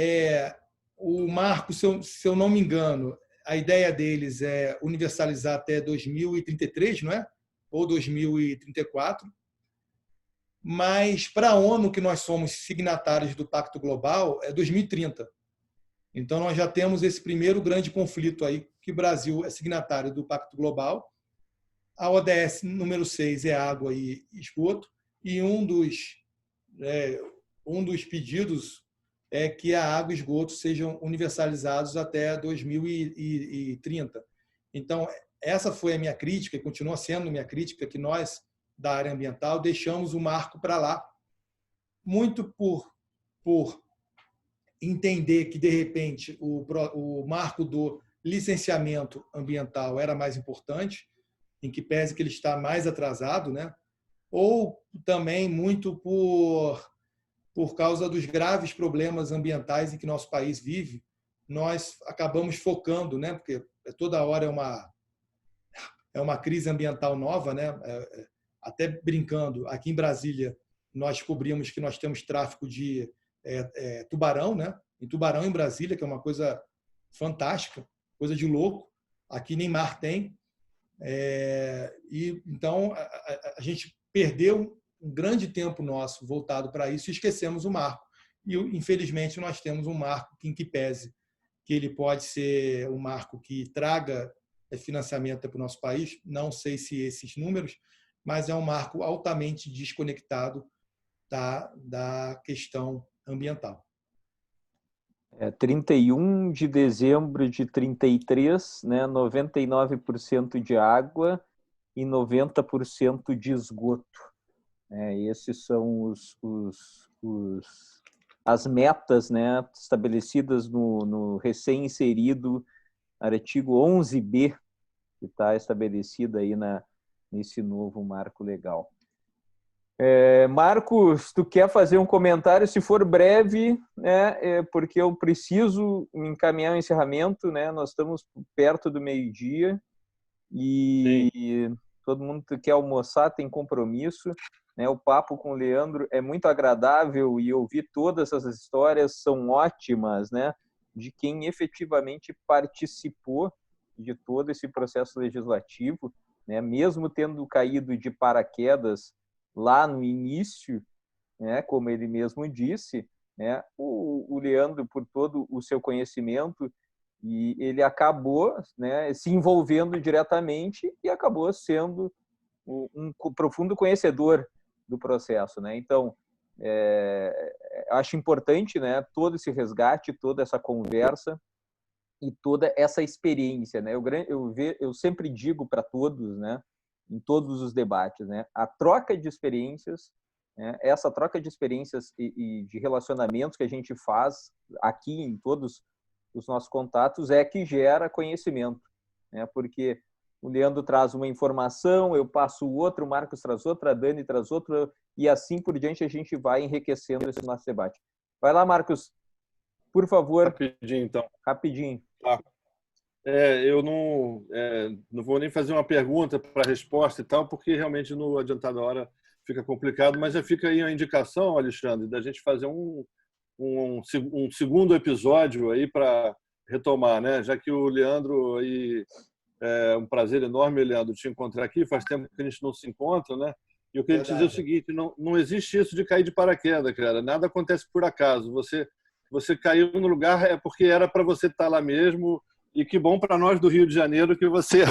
o marco, se eu não me engano, a ideia deles é universalizar até 2033, não é? Ou 2034. Mas para a ONU, que nós somos signatários do Pacto Global, é 2030. Então, nós já temos esse primeiro grande conflito aí, que o Brasil é signatário do Pacto Global. A ODS número 6 é água e esgoto, e um dos pedidos é que a água e esgoto sejam universalizados até 2030. Então, essa foi a minha crítica, e continua sendo minha crítica, que nós, da área ambiental, deixamos o marco para lá, muito por entender que, de repente, o marco do licenciamento ambiental era mais importante, em que pese que ele está mais atrasado, né? Ou também muito por causa dos graves problemas ambientais em que nosso país vive, nós acabamos focando, né? Porque toda hora é uma crise ambiental nova, né? Até brincando, aqui em Brasília nós descobrimos que nós temos tráfico de tubarão, né? Em tubarão em Brasília, que é uma coisa fantástica, coisa de louco. Aqui nem mar tem. E então a gente perdeu um grande tempo nosso voltado para isso e esquecemos o marco. E, infelizmente, nós temos um marco que, em que pese que ele pode ser um marco que traga financiamento para o nosso país, não sei se esses números, mas é um marco altamente desconectado da questão ambiental. 31 de dezembro de 33, né, 99% de água e 90% de esgoto. Esses são as metas, né, estabelecidas no recém-inserido artigo 11b, que está estabelecido aí nesse novo marco legal. Marcos, tu quer fazer um comentário, se for breve, né, porque eu preciso encaminhar o encerramento, né, nós estamos perto do meio-dia e Sim. Todo mundo que quer almoçar tem compromisso, né, o papo com o Leandro é muito agradável e ouvir todas essas histórias são ótimas, né, de quem efetivamente participou de todo esse processo legislativo, né, mesmo tendo caído de paraquedas lá no início, né, como ele mesmo disse, né, o Leandro, por todo o seu conhecimento, e ele acabou, né, se envolvendo diretamente e acabou sendo um profundo conhecedor do processo, né? Então, acho importante, né, todo esse resgate, toda essa conversa e toda essa experiência, né? Eu sempre digo para todos, né, em todos os debates, né? A troca de experiências, né? Essa troca de experiências e de relacionamentos que a gente faz aqui em todos os nossos contatos é que gera conhecimento, né? Porque o Leandro traz uma informação, eu passo outra, o Marcos traz outra, a Dani traz outra, e assim por diante a gente vai enriquecendo esse nosso debate. Vai lá, Marcos, por favor. Rapidinho, então. Rapidinho. Tá. Eu não vou nem fazer uma pergunta para resposta e tal, porque realmente no adiantado da hora fica complicado, mas já fica aí a indicação, Alexandre, da gente fazer um segundo episódio aí para retomar, né? Já que o Leandro aí, é um prazer enorme, Leandro, te encontrar aqui, faz tempo que a gente não se encontra, né? E eu queria te dizer o seguinte, não existe isso de cair de paraquedas, cara, nada acontece por acaso, você caiu no lugar é porque era para você estar lá mesmo. E que bom para nós do Rio de Janeiro que você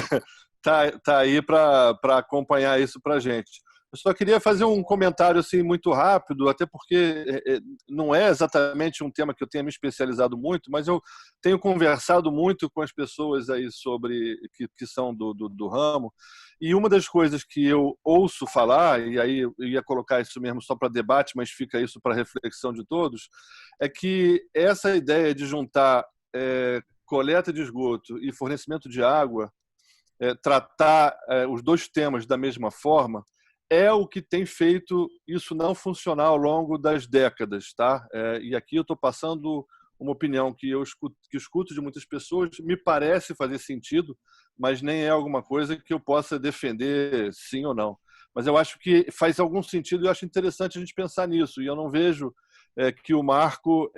tá aí para acompanhar isso para a gente. Eu só queria fazer um comentário assim muito rápido, até porque não é exatamente um tema que eu tenha me especializado muito, mas eu tenho conversado muito com as pessoas aí sobre que são do ramo. E uma das coisas que eu ouço falar, e aí eu ia colocar isso mesmo só para debate, mas fica isso para reflexão de todos, é que essa ideia de juntar coleta de esgoto e fornecimento de água, tratar os dois temas da mesma forma, é o que tem feito isso não funcionar ao longo das décadas, tá? E aqui eu estou passando uma opinião que eu escuto de muitas pessoas, me parece fazer sentido, mas nem é alguma coisa que eu possa defender sim ou não. Mas eu acho que faz algum sentido e eu acho interessante a gente pensar nisso. E eu não vejo que o marco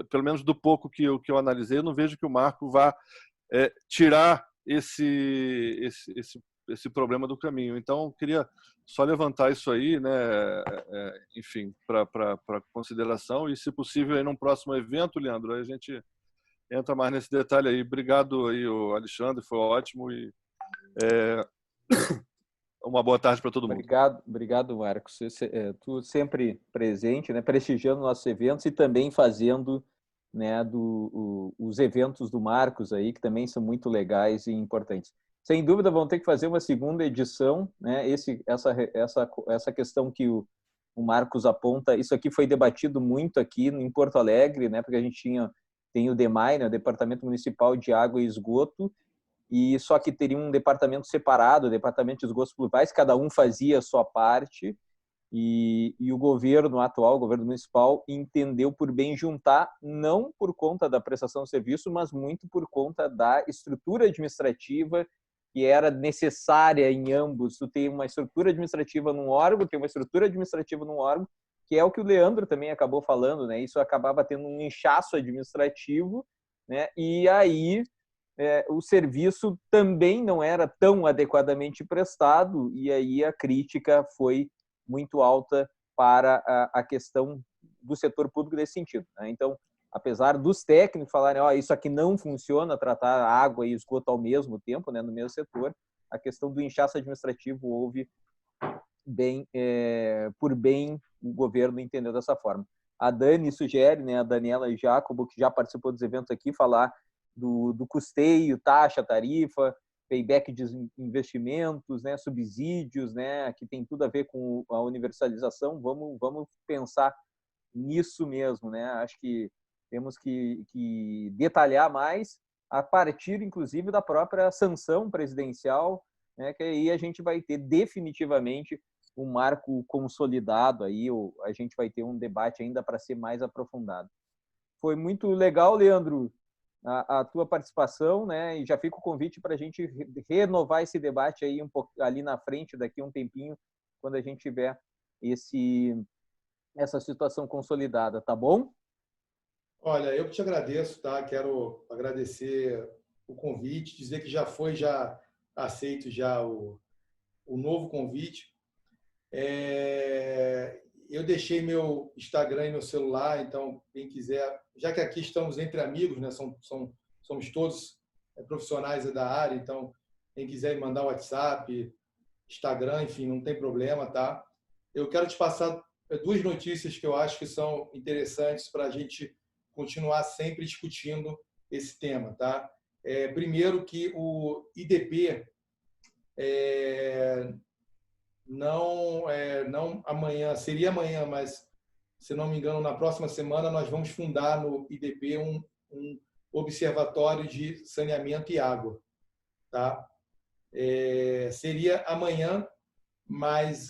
pelo menos do pouco que eu analisei, eu não vejo que o marco vá tirar esse problema do caminho. Então, eu queria só levantar isso aí, né, enfim, para consideração e, se possível, aí num próximo evento, Leandro, a gente entra mais nesse detalhe aí. Obrigado aí, Alexandre, foi ótimo. E Uma boa tarde para todo mundo. Obrigado, Marcos. Tu sempre presente, né, prestigiando nossos eventos e também fazendo, né, os eventos do Marcos aí, que também são muito legais e importantes. Sem dúvida, vão ter que fazer uma segunda edição, né? Essa questão que o Marcos aponta, isso aqui foi debatido muito aqui em Porto Alegre, né? Porque a gente tem o DEMAI, né, o Departamento Municipal de Água e Esgoto, e só que teria um departamento separado, o Departamento de Esgotos Pluviais, cada um fazia a sua parte, e o governo atual, o governo municipal, entendeu por bem juntar, não por conta da prestação de serviço, mas muito por conta da estrutura administrativa que era necessária em ambos. Tu tem uma estrutura administrativa num órgão, tem uma estrutura administrativa num órgão, que é o que o Leandro também acabou falando, né? Isso acabava tendo um inchaço administrativo, né? E aí o serviço também não era tão adequadamente prestado, e aí a crítica foi muito alta para a questão do setor público nesse sentido, né? Então, apesar dos técnicos falarem, isso aqui não funciona, tratar água e esgoto ao mesmo tempo, né, no mesmo setor, a questão do inchaço administrativo houve por bem o governo entendeu dessa forma. A Dani sugere, né, a Daniela Jacobo, que já participou dos eventos aqui, falar do custeio, taxa, tarifa, payback de investimentos, né, subsídios, né, que tem tudo a ver com a universalização. Vamos pensar nisso mesmo, né? Acho que temos que detalhar mais a partir, inclusive, da própria sanção presidencial, né, que aí a gente vai ter definitivamente um marco consolidado aí, ou a gente vai ter um debate ainda para ser mais aprofundado. Foi muito legal, Leandro, a tua participação, né? E já fica o convite para a gente renovar esse debate aí um pouco ali na frente, daqui a um tempinho, quando a gente tiver essa situação consolidada, tá bom? Olha, eu que te agradeço, tá? Quero agradecer o convite, dizer que já foi aceito já o novo convite. Eu deixei meu Instagram e meu celular, então quem quiser, já que aqui estamos entre amigos, né? Somos todos profissionais da área, então quem quiser me mandar WhatsApp, Instagram, enfim, não tem problema, tá? Eu quero te passar duas notícias que eu acho que são interessantes para a gente continuar sempre discutindo esse tema, tá? Primeiro que o IDP não amanhã, seria amanhã, mas se não me engano, na próxima semana nós vamos fundar no IDP um observatório de saneamento e água, tá? Seria amanhã, mas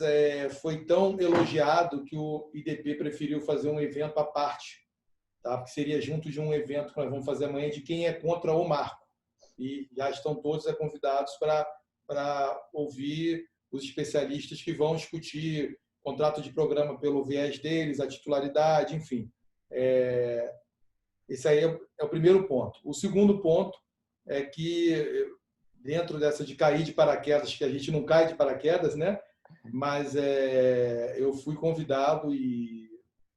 foi tão elogiado que o IDP preferiu fazer um evento à parte, tá? Porque seria junto de um evento que nós vamos fazer amanhã de quem é contra o marco. E já estão todos convidados para ouvir os especialistas que vão discutir contrato de programa pelo viés deles, a titularidade, enfim. Esse aí é o primeiro ponto. O segundo ponto é que, dentro dessa de cair de paraquedas, que a gente não cai de paraquedas, né? Mas eu fui convidado e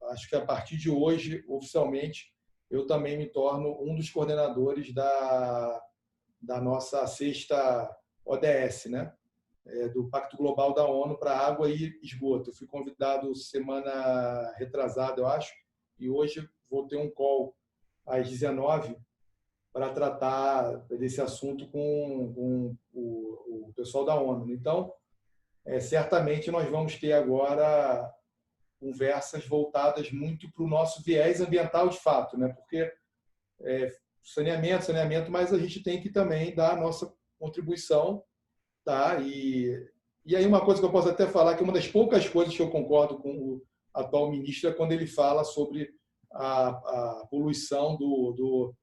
acho que a partir de hoje, oficialmente, eu também me torno um dos coordenadores da nossa sexta ODS, né? Do Pacto Global da ONU para Água e Esgoto. Eu fui convidado semana retrasada, eu acho, e hoje vou ter um call às 19 para tratar desse assunto com o pessoal da ONU. Então, certamente nós vamos ter agora conversas voltadas muito para o nosso viés ambiental de fato, né? Porque saneamento, mas a gente tem que também dar a nossa contribuição, tá? E aí uma coisa que eu posso até falar, que uma das poucas coisas que eu concordo com o atual ministro é quando ele fala sobre a poluição do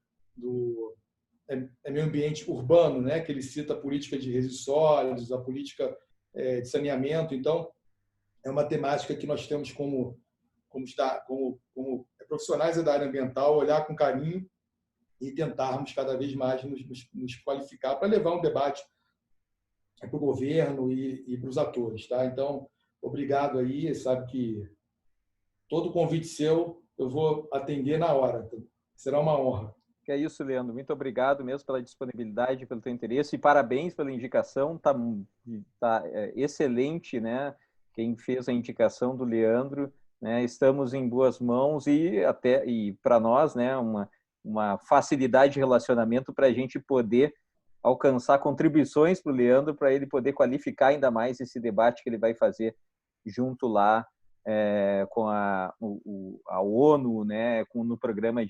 meio ambiente urbano, né? Que ele cita a política de resíduos sólidos, a política de saneamento. Então, é uma temática que nós temos como profissionais da área ambiental, olhar com carinho e tentarmos cada vez mais nos qualificar para levar um debate para o governo e para os atores, tá? Então, obrigado aí, sabe que todo convite seu eu vou atender na hora, será uma honra. Que é isso, Leandro. Muito obrigado mesmo pela disponibilidade, pelo teu interesse e parabéns pela indicação. Tá excelente, né? Quem fez a indicação do Leandro, né? Estamos em boas mãos e para nós, né? Uma facilidade de relacionamento para a gente poder alcançar contribuições para o Leandro, para ele poder qualificar ainda mais esse debate que ele vai fazer junto lá com a ONU, né? No programa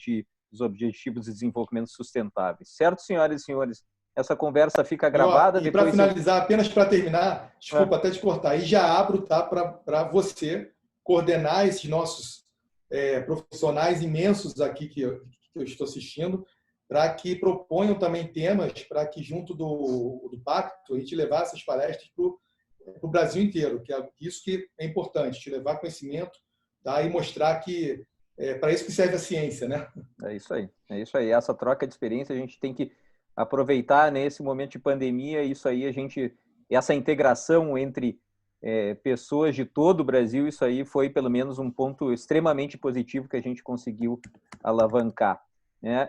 dos Objetivos de Desenvolvimento Sustentáveis. Certo, senhoras e senhores? Essa conversa fica gravada. E para finalizar, apenas para terminar, desculpa até te cortar, e já abro, tá, para você coordenar esses nossos profissionais imensos aqui que eu estou assistindo, para que proponham também temas, para que junto do Pacto a gente levar essas palestras para o Brasil inteiro, que é isso que é importante, te levar conhecimento, tá, e mostrar que para isso que serve a ciência, né? É isso aí. Essa troca de experiência a gente tem que aproveitar nesse momento de pandemia. Isso aí essa integração entre pessoas de todo o Brasil, isso aí foi pelo menos um ponto extremamente positivo que a gente conseguiu alavancar. Né?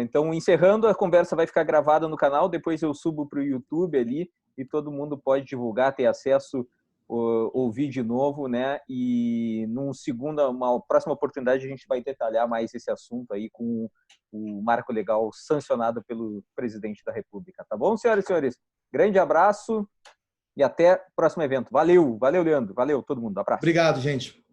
Então, encerrando, a conversa vai ficar gravada no canal, depois eu subo para o YouTube ali e todo mundo pode divulgar, ter acesso, ouvir de novo, né? E uma próxima oportunidade a gente vai detalhar mais esse assunto aí com o marco legal sancionado pelo presidente da República. Tá bom, senhoras e senhores? Grande abraço e até o próximo evento. Valeu, Leandro. Valeu todo mundo. Abraço. Obrigado, gente.